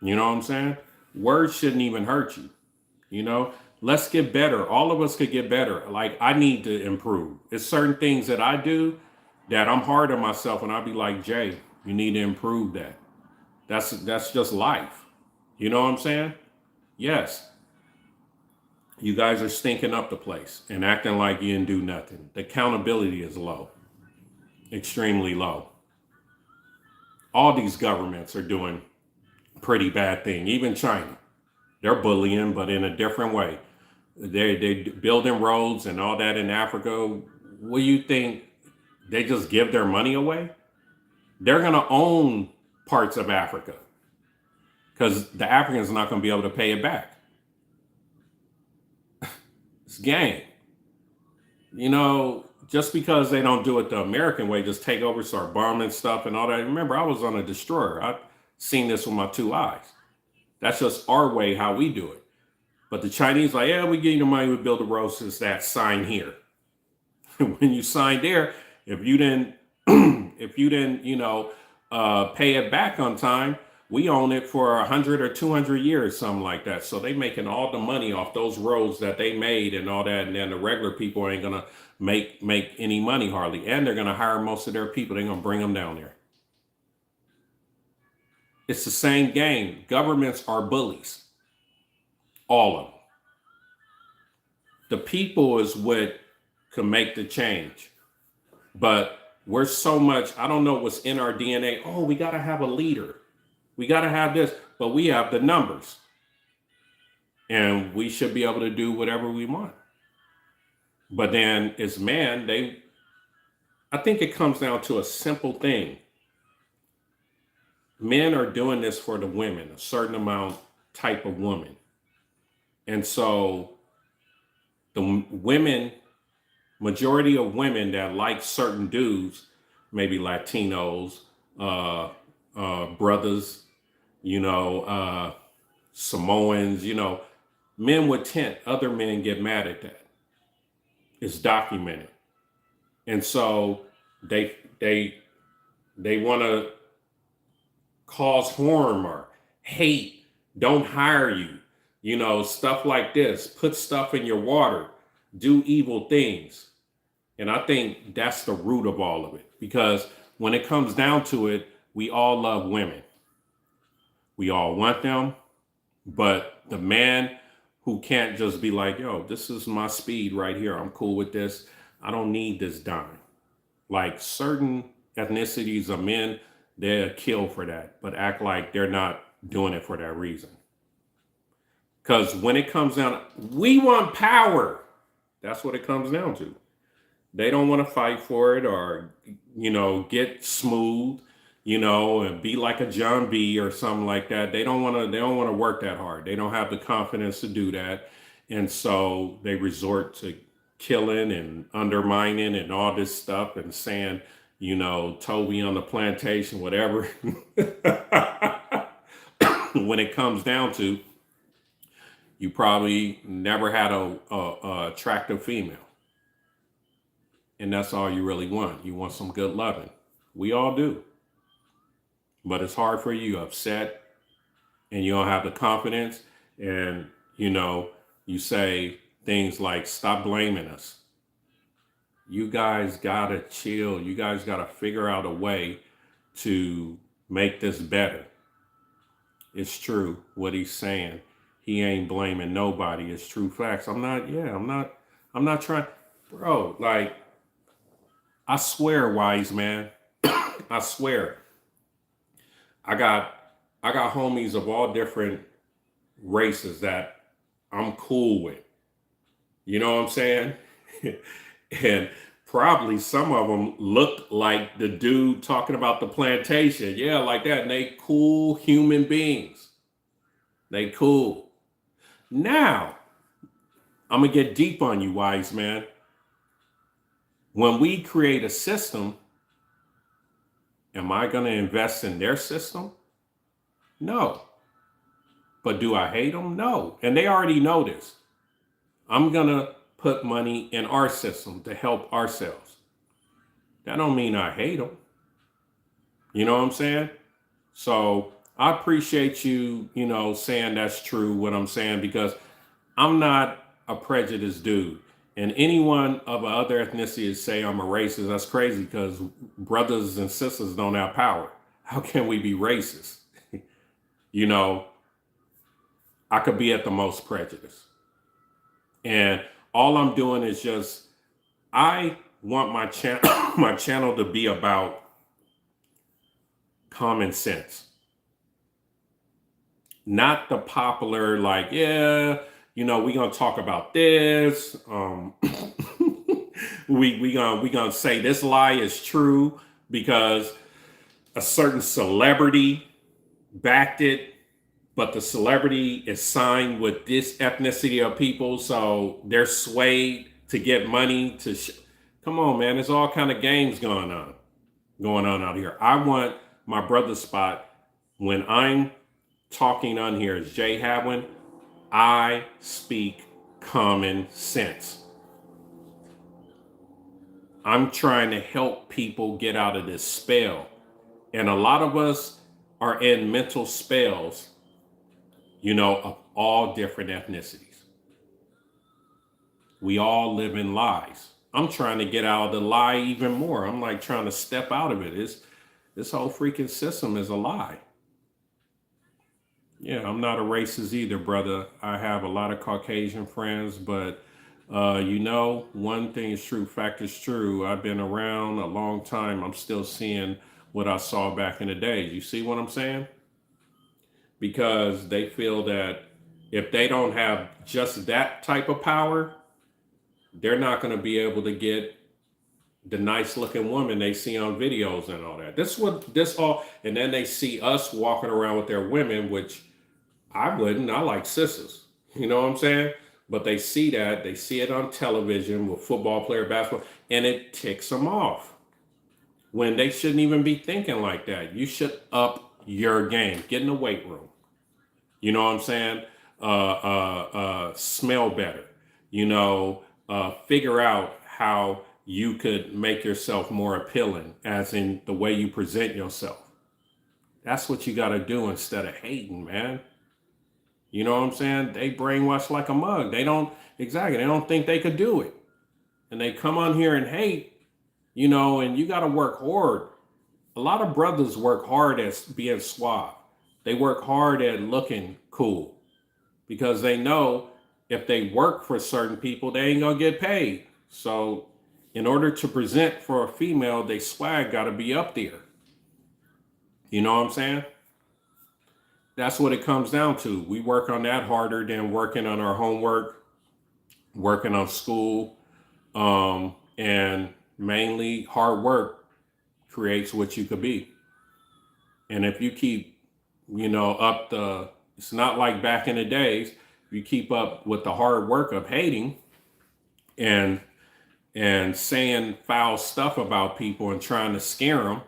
You know what I'm saying? Words shouldn't even hurt you. You know, let's get better. All of us could get better. Like, I need to improve. It's certain things that I do that I'm hard on myself, and I'll be like, Jay, you need to improve that. That's just life. You know what I'm saying? Yes. You guys are stinking up the place and acting like you didn't do nothing. The accountability is low, extremely low. All these governments are doing pretty bad thing. Even China, they're bullying, but in a different way. They building roads and all that in Africa. What do you think? They just give their money away? They're gonna own parts of Africa because the Africans are not gonna be able to pay it back. It's game. You know, just because they don't do it the American way, just take over, start bombing stuff and all that. Remember, I was on a destroyer. I've seen this with my two eyes. That's just our way, how we do it. But the Chinese, like, yeah, we give you the money, we build the roads, it's that sign here. When you sign there, if you didn't, you know, pay it back on time, we own it for 100 or 200 years, something like that. So they making all the money off those roads that they made and all that, and then the regular people ain't gonna make any money hardly, and they're gonna hire most of their people. They're gonna bring them down there. It's the same game. Governments are bullies, all of them. The people is what can make the change. But we're so much, I don't know what's in our DNA. Oh, we got to have a leader. We got to have this, but we have the numbers. And we should be able to do whatever we want. But then as man, I think it comes down to a simple thing. Men are doing this for the women, a certain amount type of woman. And so the women, majority of women that like certain dudes, maybe Latinos, brothers, you know, Samoans, you know, men with tint, other men get mad at that. It's documented. And so they want to cause harm or hate, don't hire you, you know, stuff like this, put stuff in your water, do evil things. And I think that's the root of all of it, because when it comes down to it, we all love women. We all want them, but the man who can't just be like, yo, this is my speed right here. I'm cool with this. I don't need this dime. Like certain ethnicities of men, they'll kill for that, but act like they're not doing it for that reason. Because when it comes down, we want power. That's what it comes down to. They don't want to fight for it or, you know, get smooth, you know, and be like a John B or something like that. They don't want to work that hard. They don't have the confidence to do that. And so they resort to killing and undermining and all this stuff and saying, you know, Toby on the plantation, whatever. When it comes down to, you probably never had a attractive female. And that's all you really want. You want some good loving. We all do. But it's hard for you, upset, and you don't have the confidence. And, you know, you say things like, stop blaming us. You guys got to chill. You guys got to figure out a way to make this better. It's true what he's saying. He ain't blaming nobody. It's true facts. I'm not trying, bro, like, I swear, wise man, I swear, I got homies of all different races that I'm cool with. You know what I'm saying? And Probably some of them looked like the dude talking about the plantation. Yeah, like that. And they cool human beings. They cool. Now, I'm going to get deep on you, wise man. When we create a system, am I going to invest in their system? No. But do I hate them? No. And they already know this. I'm going to put money in our system to help ourselves. That don't mean I hate them. You know what I'm saying? So I appreciate you, saying that's true, what I'm saying, because I'm not a prejudiced dude. And anyone of other ethnicity say I'm a racist, that's crazy because brothers and sisters don't have power. How can we be racist? you know, I could be at the most prejudiced. And all I'm doing is I want my channel my channel to be about common sense. Not the popular, like, yeah, we're gonna talk about this. we gonna say this lie is true because a certain celebrity backed it, but the celebrity is signed with this ethnicity of people, so they're swayed to get money to. Come on, man! There's all kind of games going on out here. I want my brother's spot when I'm talking on here as Jay Hadwin. I speak common sense. I'm trying to help people get out of this spell. And a lot of us are in mental spells, of all different ethnicities. We all live in lies. I'm trying to get out of the lie even more. I'm like trying to step out of it. This whole freaking system is a lie. Yeah, I'm not a racist either, brother. I have a lot of Caucasian friends, but one thing is true, fact is true. I've been around a long time. I'm still seeing what I saw back in the day. You see what I'm saying? Because they feel that if they don't have just that type of power, they're not going to be able to get the nice looking woman they see on videos and all that. And then they see us walking around with their women, which I wouldn't. I like sisters. You know what I'm saying? But they see it on television with football player, basketball, and it ticks them off when they shouldn't even be thinking like that. You should up your game. Get in the weight room. You know what I'm saying? Smell better. Figure out how you could make yourself more appealing, as in the way you present yourself. That's what you got to do instead of hating, man. You know what I'm saying? They brainwash like a mug. They don't think they could do it. And they come on here and hate, and you got to work hard. A lot of brothers work hard at being suave. They work hard at looking cool because they know if they work for certain people, they ain't going to get paid. So in order to present for a female, they swag got to be up there. You know what I'm saying? That's what it comes down to. We work on that harder than working on our homework, working on school, and mainly hard work creates what you could be. And if you keep, it's not like back in the days, you keep up with the hard work of hating and saying foul stuff about people and trying to scare them,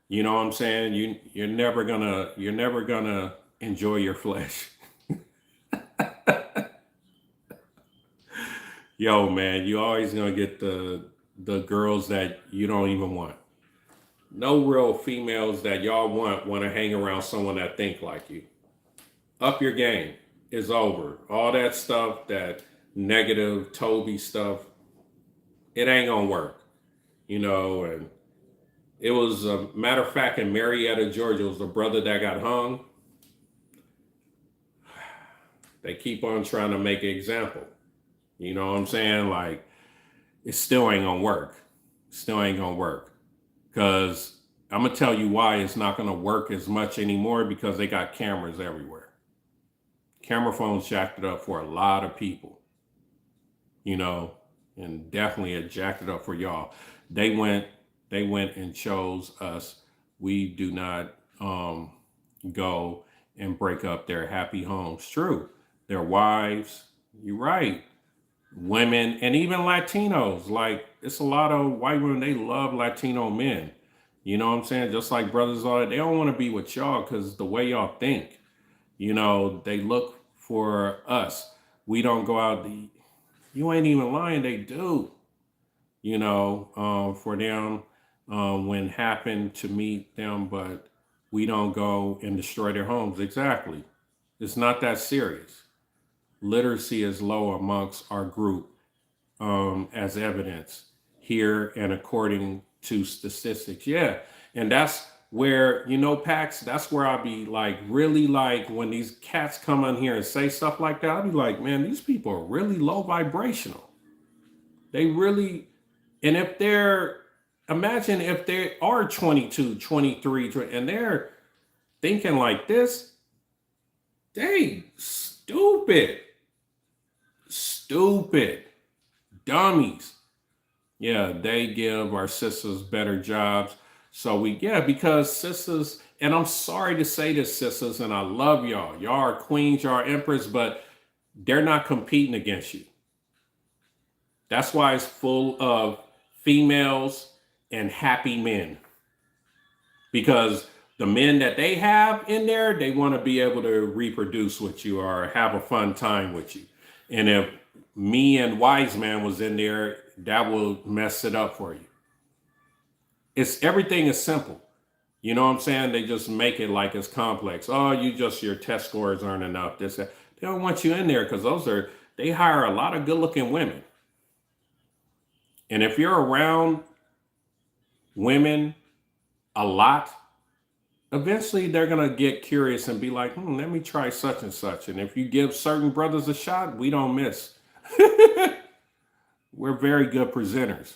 you know what I'm saying? You're never gonna enjoy your flesh. Yo, man, you always gonna get the girls that you don't even want. No real females that y'all want to hang around someone that think like you. Up your game. It's over. All that stuff, that negative Toby stuff, it ain't gonna work. And it was a matter of fact in Marietta, Georgia, it was a brother that got hung. They keep on trying to make an example. You know what I'm saying? Like, it still ain't gonna work. Still ain't gonna work. Because I'm gonna tell you why it's not gonna work as much anymore, because they got cameras everywhere. Camera phones jacked it up for a lot of people. And and definitely it jacked it up for y'all. They went, they went and chose us. We do not go and break up their happy homes. True, their wives. You're right. Women and even Latinos. Like it's a lot of white women. They love Latino men. You know what I'm saying? Just like brothers are. They don't want to be with y'all because the way y'all think. You know, they look for us. We don't go out. You ain't even lying. They do. You know, for them when happen to meet them, but we don't go and destroy their homes. Exactly. It's not that serious. Literacy is low amongst our group, as evidence here and according to statistics. Yeah. And that's where, you know, Pax, that's where I'll be like, really like when these cats come on here and say stuff like that, I'll be like, man, these people are really low vibrational. They really, and if they're, imagine if they are 22, 23, and they're thinking like this, they stupid, stupid dummies. Yeah, they give our sisters better jobs. So we, yeah, because sisters, and I'm sorry to say this, sisters, and I love y'all. Y'all are queens, y'all are empress, but they're not competing against you. That's why it's full of females and happy men. Because the men that they have in there, they want to be able to reproduce with you or have a fun time with you. And if me and Wise Man was in there, that will mess it up for you. It's everything is simple. You know what I'm saying? They just make it like it's complex. Oh, you just your test scores aren't enough. This that. They don't want you in there because they hire a lot of good looking women. And if you're around women a lot, eventually they're gonna get curious and be like, let me try such and such. And if you give certain brothers a shot, we don't miss. We're very good presenters.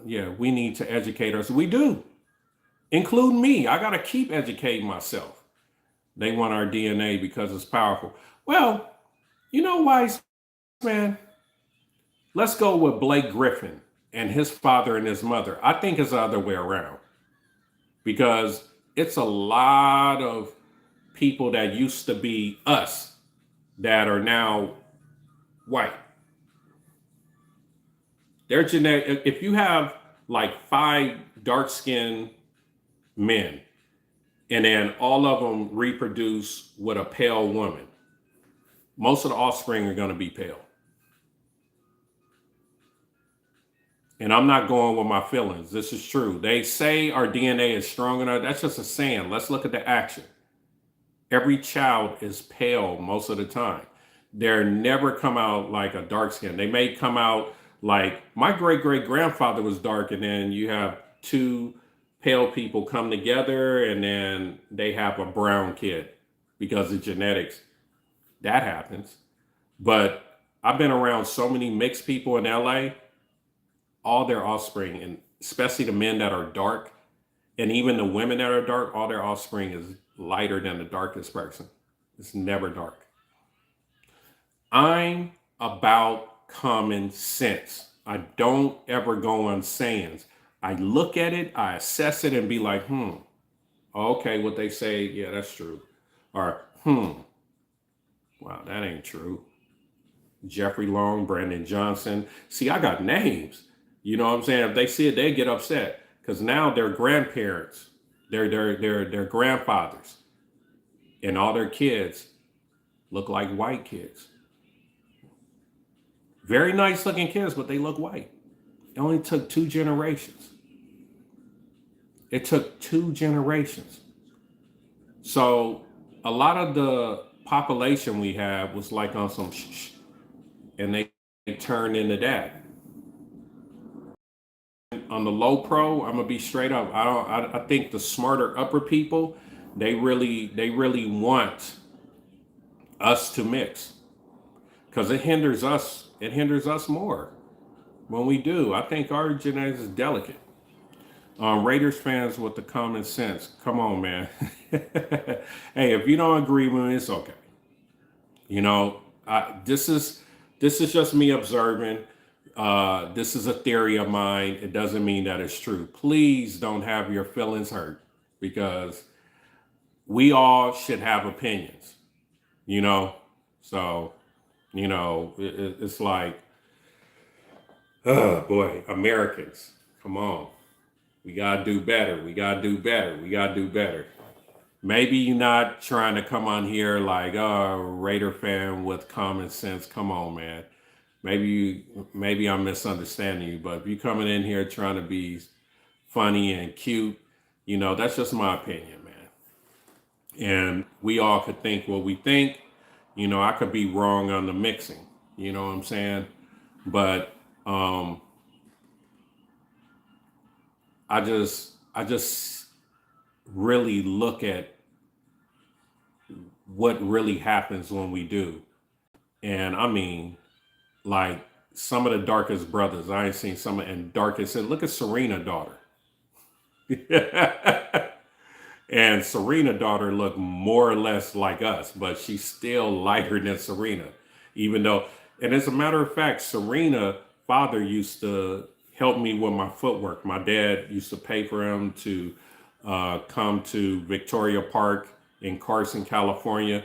Yeah, we need to educate us. We do, include me. I gotta keep educating myself. They want our DNA because it's powerful. Well, you know, Wise Man, let's go with Blake Griffin and his father and his mother. I think it's the other way around because it's a lot of people that used to be us that are now white. Their genetic, if you have like 5 dark skinned men and then all of them reproduce with a pale woman, most of the offspring are going to be pale. And I'm not going with my feelings. This is true. They say our DNA is strong enough. That's just a saying. Let's look at the action. Every child is pale most of the time. They're never come out like a dark skin. They may come out like my great great grandfather was dark, and then you have 2 pale people come together and then they have a brown kid because of genetics. That happens. But I've been around so many mixed people in LA, all their offspring, and especially the men that are dark, and even the women that are dark, all their offspring is lighter than the darkest person. It's never dark. I'm about common sense. I don't ever go on sayings. I look at it, I assess it, and be like, okay, what they say, yeah, that's true. Or, wow, that ain't true. Jeffrey Long, Brandon Johnson. See, I got names. You know what I'm saying? If they see it, they get upset because now their grandparents, their grandfathers, and all their kids look like white kids. Very nice looking kids, but they look white. It only took 2 generations. It took 2 generations. So a lot of the population we have was like on some and they turned into that. On the low pro, I'm gonna be straight up. I think the smarter upper people, they really want us to mix because it hinders us. It hinders us more when we do. I think our genetics is delicate. Raiders fans with the common sense. Come on, man. Hey, if you don't agree with me, it's okay. You know, this is This is just me observing. This is a theory of mine. It doesn't mean that it's true. Please don't have your feelings hurt because we all should have opinions, you know? So, it's like, oh boy, Americans, come on. We gotta do better. We gotta do better. We gotta do better. Maybe you're not trying to come on here like, oh, Raider fan with common sense. Come on, man. Maybe I'm misunderstanding you, but if you're coming in here trying to be funny and cute, that's just my opinion, man. And we all could think what we think. I could be wrong on the mixing. You know what I'm saying? But I just really look at what really happens when we do. And I mean, like some of the darkest brothers, I ain't seen some of and darkest. And look at Serena daughter. And Serena daughter looked more or less like us, but she's still lighter than Serena, even though, and as a matter of fact, Serena father used to help me with my footwork. My dad used to pay for him to come to Victoria Park in Carson, California,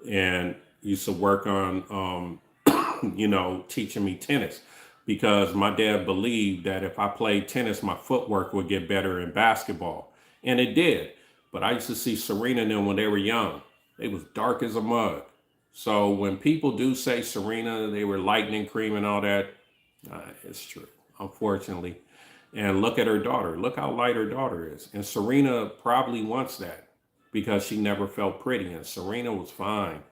and used to work on, teaching me tennis because my dad believed that if I played tennis, my footwork would get better in basketball. And it did. But I used to see Serena and them when they were young. They was dark as a mug. So when people do say Serena, they were lightning cream and all that, it's true, unfortunately. And look at her daughter. Look how light her daughter is. And Serena probably wants that because she never felt pretty. And Serena was fine,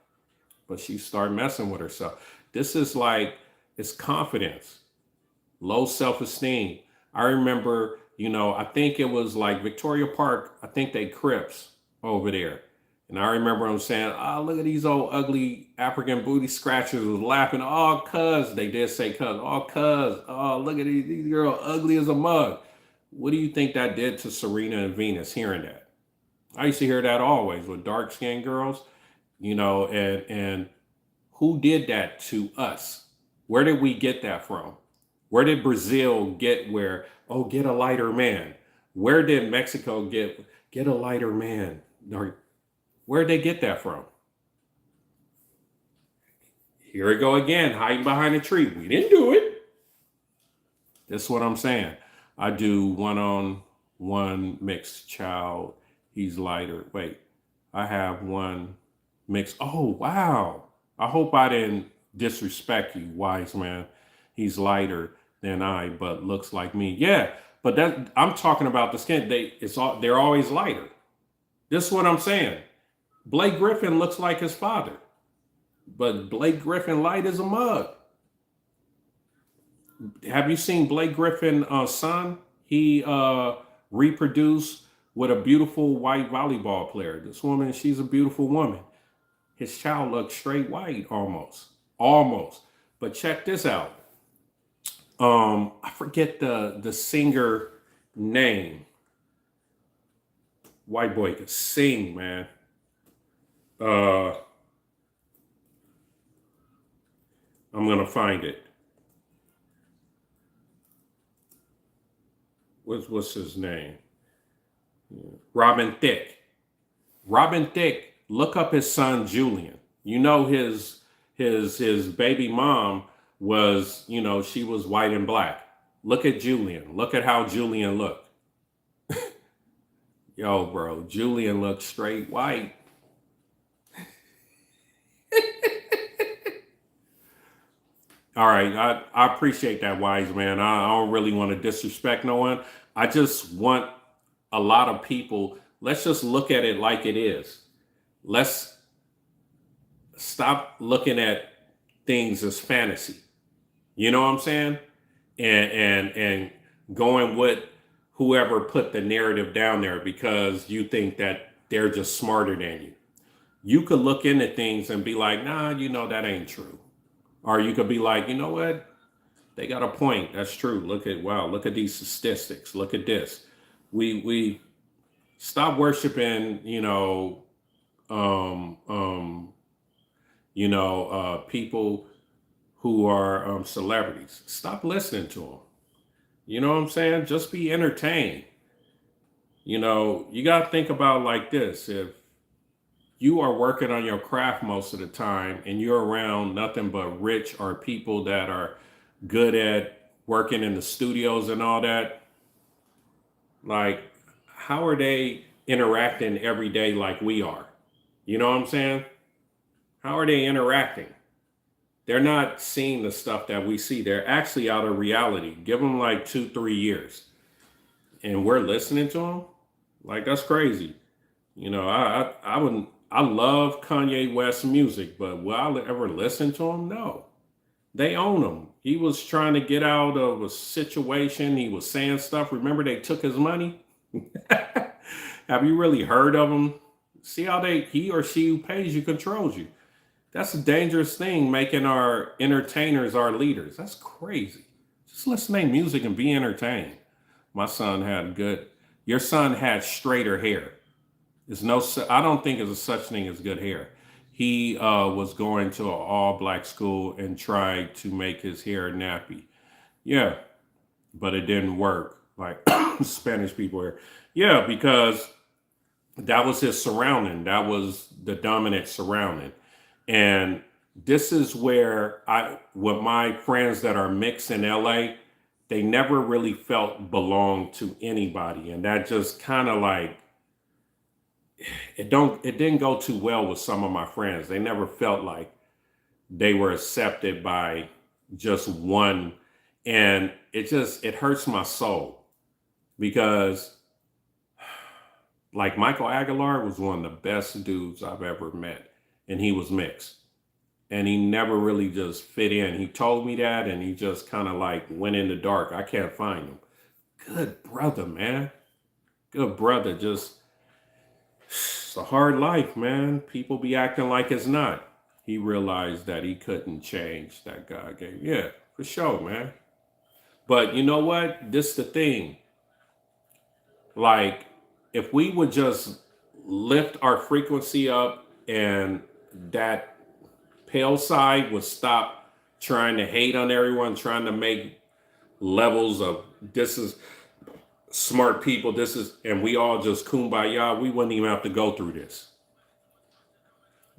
but she started messing with herself. This is like, it's confidence, low self-esteem. I remember, I think it was like Victoria Park. I think they Crips over there. And I remember them saying, oh, look at these old ugly African booty scratchers was laughing. Oh, cuz, they did say cuz. Oh, cuz, oh, look at these girls ugly as a mug. What do you think that did to Serena and Venus hearing that? I used to hear that always with dark skinned girls, and who did that to us? Where did we get that from? Where did Brazil get oh, get a lighter man? Where did Mexico get a lighter man? Or where did they get that from? Here we go again, hiding behind a tree. We didn't do it. That's what I'm saying. I do one-on-one mixed child. He's lighter. Wait, I have one mixed. Oh, wow. I hope I didn't disrespect you, wise man. He's lighter than I, but looks like me. Yeah, but that I'm talking about the skin. They're always lighter. This is what I'm saying. Blake Griffin looks like his father, but Blake Griffin light as a mug. Have you seen Blake Griffin son? He reproduced with a beautiful white volleyball player. This woman, she's a beautiful woman. His child looks straight white almost. But check this out. I forget the singer name. White boy could sing, man. I'm gonna find it. What's his name? Robin Thicke. Robin Thicke. Look up his son Julian. His baby mom was, she was white and black. Look at Julian. Look at how Julian looked. Yo, bro, Julian looks straight white. All right, I appreciate that, wise man. I don't really want to disrespect no one. I just want a lot of people, let's just look at it like it is. Let's stop looking at things as fantasy. You know what I'm saying? And going with whoever put the narrative down there because you think that they're just smarter than you. You could look into things and be like, nah, that ain't true. Or you could be like, you know what? They got a point. That's true. Look at these statistics. Look at this. We stop worshiping, people who are celebrities. Stop listening to them. You know what I'm saying? Just be entertained. You got to think about like this. If you are working on your craft most of the time and you're around nothing but rich or people that are good at working in the studios and all that, like, how are they interacting every day like we are? You know what I'm saying? How are they interacting? They're not seeing the stuff that we see. They're actually out of reality. Give them like 2, 3 years, and we're listening to them. Like, that's crazy. I wouldn't. I love Kanye West music, but will I ever listen to him? No. They own him. He was trying to get out of a situation. He was saying stuff. Remember, they took his money. Have you really heard of him? See how he or she who pays you controls you. That's a dangerous thing, making our entertainers our leaders. That's crazy. Just listen to their music and be entertained. My son had your son had straighter hair. I don't think there's a such thing as good hair. He was going to an all black school and tried to make his hair nappy. Yeah, but it didn't work like Spanish people here. Yeah, because that was his surrounding. That was the dominant surrounding. And this is where with my friends that are mixed in LA, they never really felt belong to anybody. And that just kind of like, it didn't go too well with some of my friends. They never felt like they were accepted by just one. And it hurts my soul because like Michael Aguilar was one of the best dudes I've ever met. And he was mixed. And he never really just fit in. He told me that and he just kind of like went in the dark. I can't find him. Good brother, man. Good brother. It's a hard life, man. People be acting like it's not. He realized that he couldn't change that God gave. Yeah, for sure, man. But you know what? This the thing. Like, if we would just lift our frequency up and that pale side would stop trying to hate on everyone, trying to make levels of this is smart people, and we all just kumbaya, we wouldn't even have to go through this.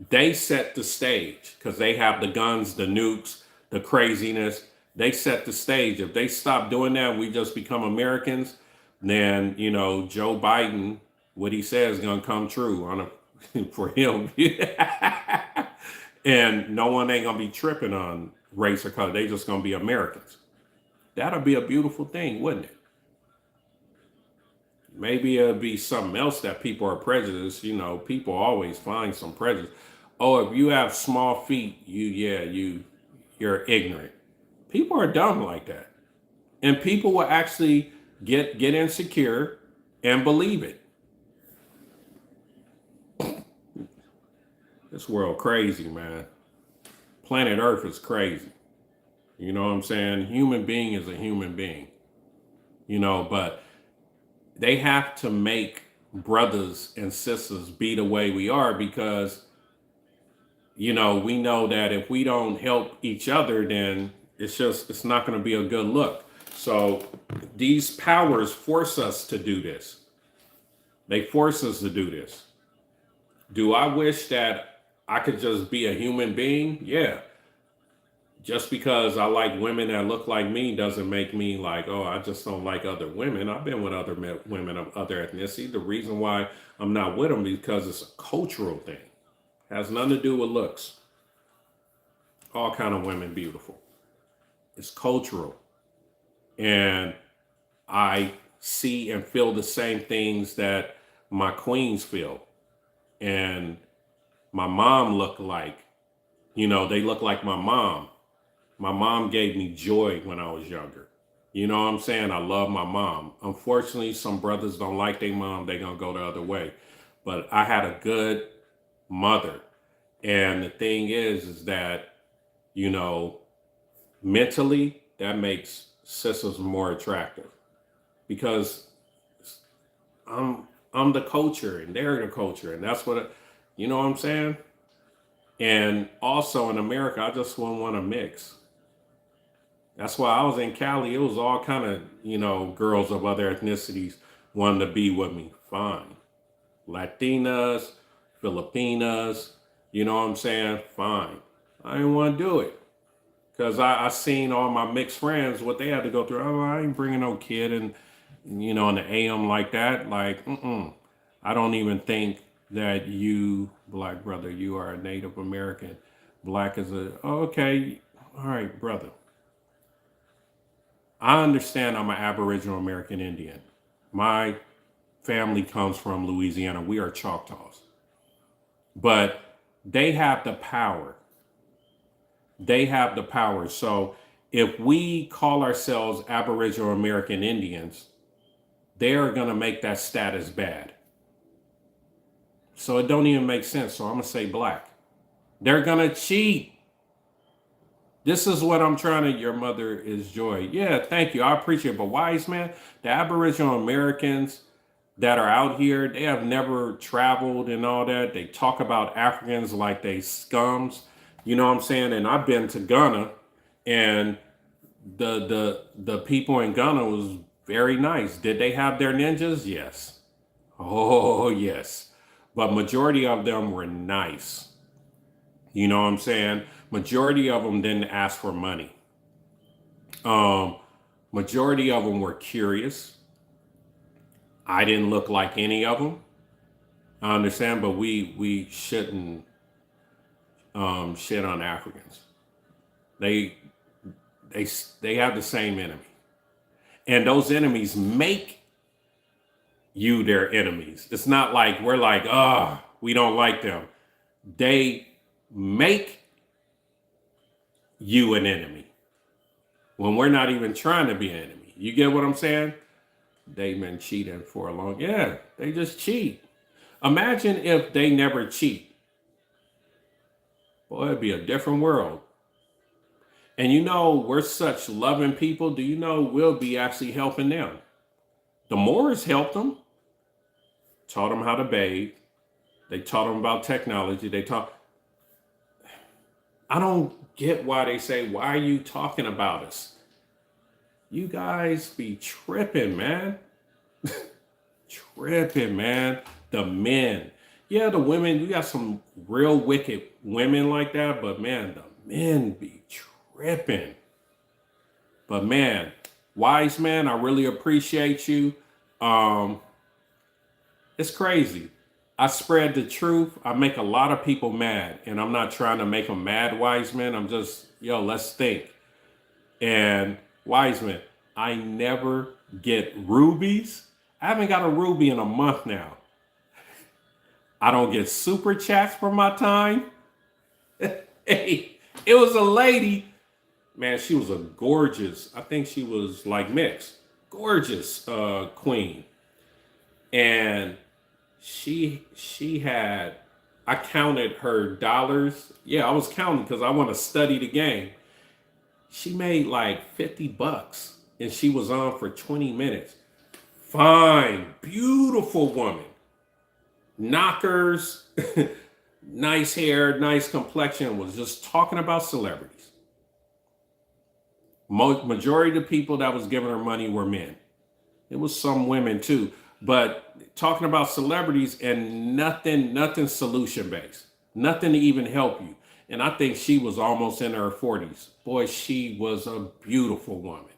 They set the stage because they have the guns, the nukes, the craziness. They set the stage. If they stop doing that, we just become Americans, then, Joe Biden, what he says is going to come true for him. And no one ain't going to be tripping on race or color. They just going to be Americans. That'll be a beautiful thing, wouldn't it? Maybe it'll be something else that people are prejudiced. People always find some prejudice. Oh, if you have small feet, you're ignorant. People are dumb like that. And people will actually get insecure and believe it. This world crazy, man. Planet Earth is crazy. You know what I'm saying? Human being is a human being. But they have to make brothers and sisters be the way we are because, we know that if we don't help each other, then it's not going to be a good look. So these powers force us to do this. They force us to do this. Do I wish that I could just be a human being? Yeah. Just because I like women that look like me doesn't make me like, oh, I just don't like other women. I've been with other women of other ethnicity. The reason why I'm not with them is because it's a cultural thing. It has nothing to do with looks. All kind of women beautiful. It's cultural. And I see and feel the same things that my queens feel. And my mom looked like, they look like my mom. My mom gave me joy when I was younger. You know what I'm saying? I love my mom. Unfortunately, some brothers don't like their mom. They're going to go the other way. But I had a good mother. And the thing is that, mentally, that makes sisters more attractive. Because I'm the culture and they're the culture. And that's you know what I'm saying? And also in America, I just wouldn't want to mix. That's why I was in Cali. It was all kind of, girls of other ethnicities wanting to be with me. Fine. Latinas, Filipinas, you know what I'm saying? Fine. I didn't want to do it. Because I seen all my mixed friends, what they had to go through. Oh, I ain't bringing no kid in, in the AM like that. Like, I don't even think that you, black brother, you are a Native American. Black is okay. All right, brother. I understand I'm an Aboriginal American Indian. My family comes from Louisiana. We are Choctaws. But they have the power. They have the power. So if we call ourselves Aboriginal American Indians, they are going to make that status bad. So it don't even make sense. So I'm going to say black. They're going to cheat. This is what I'm trying to, your mother is joy. Yeah, thank you. I appreciate it. But wise man, the Aboriginal Americans that are out here, they have never traveled and all that. They talk about Africans like they scums. You know what I'm saying? And I've been to Ghana, and the people in Ghana was very nice. Did they have their ninjas? Yes. Oh, yes. But majority of them were nice. You know what I'm saying? Majority of them didn't ask for money. Majority of them were curious. I didn't look like any of them. I understand, but we shouldn't shit on Africans. They they have the same enemy, and those enemies make you their enemies. It's not like we're like, we don't like them. They make you an enemy when we're not even trying to be an enemy. You get what I'm saying? They've been cheating for a long. Yeah, they just cheat. Imagine if they never cheat. Boy, it'd be a different world. And we're such loving people. Do you know we'll be actually helping them? The Moors helped them, taught them how to bathe. They taught them about technology. I don't get why they say, why are you talking about us? You guys be tripping, man. Tripping, man. The men. Yeah, the women, you got some real wicked women like that, but man, the men be tripping. But man, wise man, I really appreciate you. It's crazy. I spread the truth. I make a lot of people mad, and I'm not trying to make them mad, wise man. I'm just, let's think. And wise man, I never get rubies. I haven't got a ruby in a month now. I don't get super chats for my time. Hey, it was a lady. Man, she was a gorgeous, I think she was like mixed. Gorgeous queen. And she had, I counted her dollars. Yeah, I was counting because I want to study the game. She made like $50 and she was on for 20 minutes. Fine, beautiful woman. Knockers, nice hair, nice complexion, was just talking about celebrities. Majority of the people that was giving her money were men. It was some women too, but talking about celebrities and nothing solution based, nothing to even help you. And I think she was almost in her 40s. Boy, she was a beautiful woman.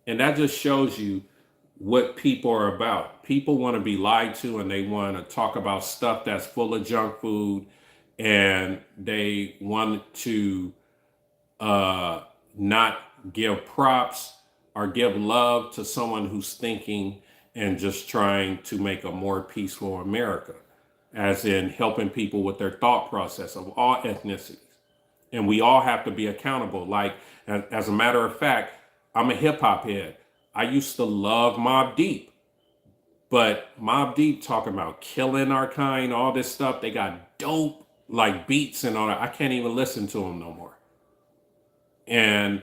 And that just shows you what people are about. People want to be lied to, and they want to talk about stuff that's full of junk food, and they want to not give props or give love to someone who's thinking and just trying to make a more peaceful America, as in helping people with their thought process of all ethnicities. And we all have to be accountable. Like, as a matter of fact, I'm a hip hop head. I used to love Mobb Deep, but Mobb Deep talking about killing our kind, all this stuff. They got dope like beats and all that. I can't even listen to them no more. And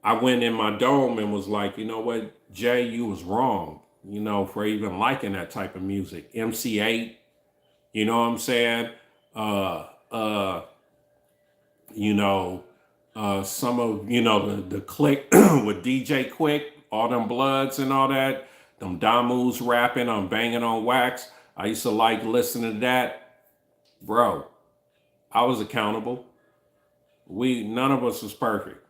I went in my dome and was like, you know what, Jay, you was wrong, for even liking that type of music. MC8, you know what I'm saying? You know, Some of, the click with DJ Quick, all them Bloods and all that, them Damus rapping on Banging on Wax. I used to like listening to that. Bro, I was accountable. None of us was perfect,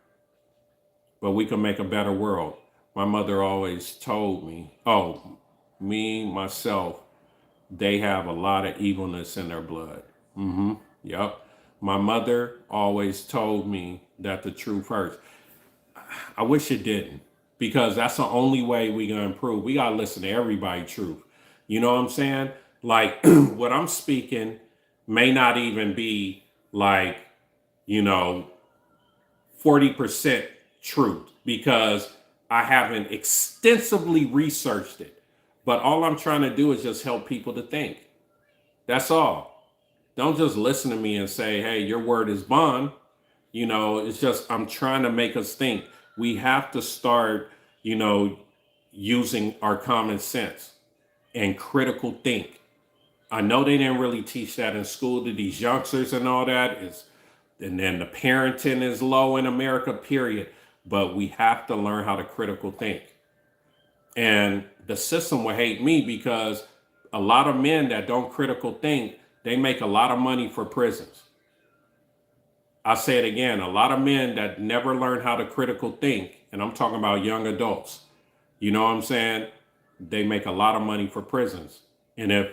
but we can make a better world. My mother always told me, oh, me, myself, they have a lot of evilness in their blood. Yep. My mother always told me that the truth hurts. I wish it didn't, because that's the only way we gonna improve. We gotta listen to everybody's truth. You know what I'm saying? Like what I'm speaking may not even be like, you know, 40% truth, because I haven't extensively researched it. But all I'm trying to do is just help people to think. That's all. Don't just listen to me and say, hey, your word is bond. It's just, I'm trying to make us think. We have to start, using our common sense and critical think. I know they didn't really teach that in school to these youngsters and all that. And then the parenting is low in America, period. But we have to learn how to critical think. And the system will hate me, because a lot of men that don't critical think, they make a lot of money for prisons. I say it again, a lot of men that never learn how to critical think, and I'm talking about young adults, you know what I'm saying? They make a lot of money for prisons. And if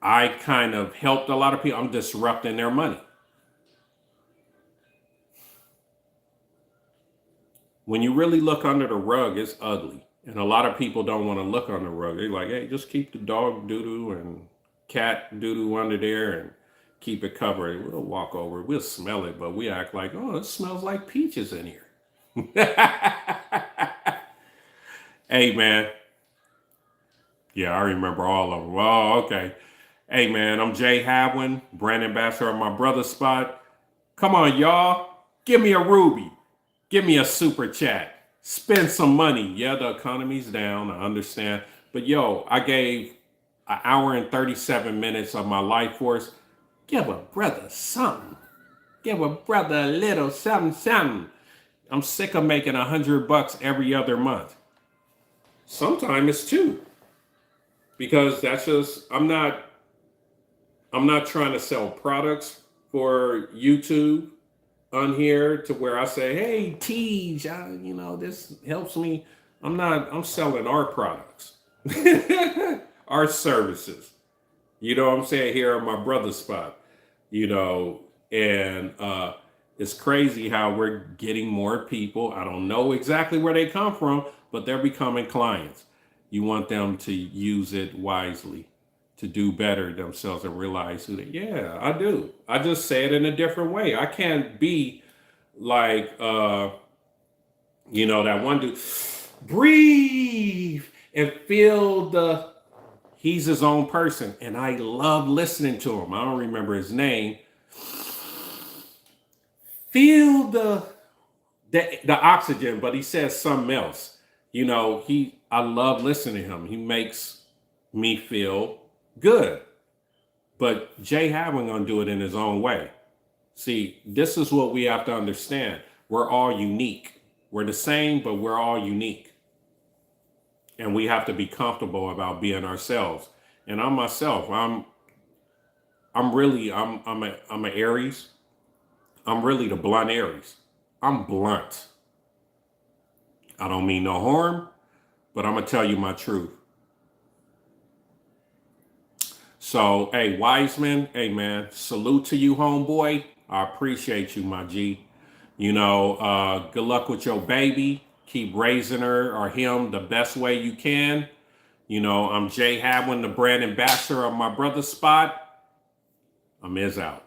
I kind of helped a lot of people, I'm disrupting their money. When you really look under the rug, it's ugly. And a lot of people don't want to look on the rug. They're like, hey, just keep the dog doo-doo and cat doo-doo under there and keep it covered. We'll walk over, we'll smell it, but we act like, oh, it smells like peaches in here. Hey, man. Yeah, I remember all of them. Oh, okay. Hey, man, I'm Jay Hadwin, brand ambassador of my brother's spot. Come on, y'all. Give me a Ruby. Give me a super chat. Spend some money. Yeah, the economy's down. I understand. But yo, I gave an hour and 37 minutes of my life force. Give a brother something. Give a brother a little something, something. I'm sick of making $100 every other month. Sometimes it's two. Because that's just, I'm not trying to sell products for YouTube on here to where I say, hey, Tej, this helps me. I'm selling our products, our services. You know what I'm saying? Here on my brother's spot, and it's crazy how we're getting more people. I don't know exactly where they come from, but they're becoming clients. You want them to use it wisely, to do better themselves and realize who they, yeah, I do. I just say it in a different way. I can't be like, that one dude, breathe and feel he's his own person. And I love listening to him. I don't remember his name. Feel the oxygen, but he says something else. I love listening to him. He makes me feel good. But Jay Hadwin gonna do it in his own way. See, this is what we have to understand. We're all unique. We're the same, but we're all unique. And we have to be comfortable about being ourselves. And I'm myself. I'm an Aries. I'm really the blunt Aries. I'm blunt. I don't mean no harm, but I'm gonna tell you my truth. So, hey, Wiseman, hey, man, salute to you, homeboy. I appreciate you, my G. Good luck with your baby. Keep raising her or him the best way you can. I'm Jay Hadwin, the brand ambassador of my brother's spot. I'm Iz out.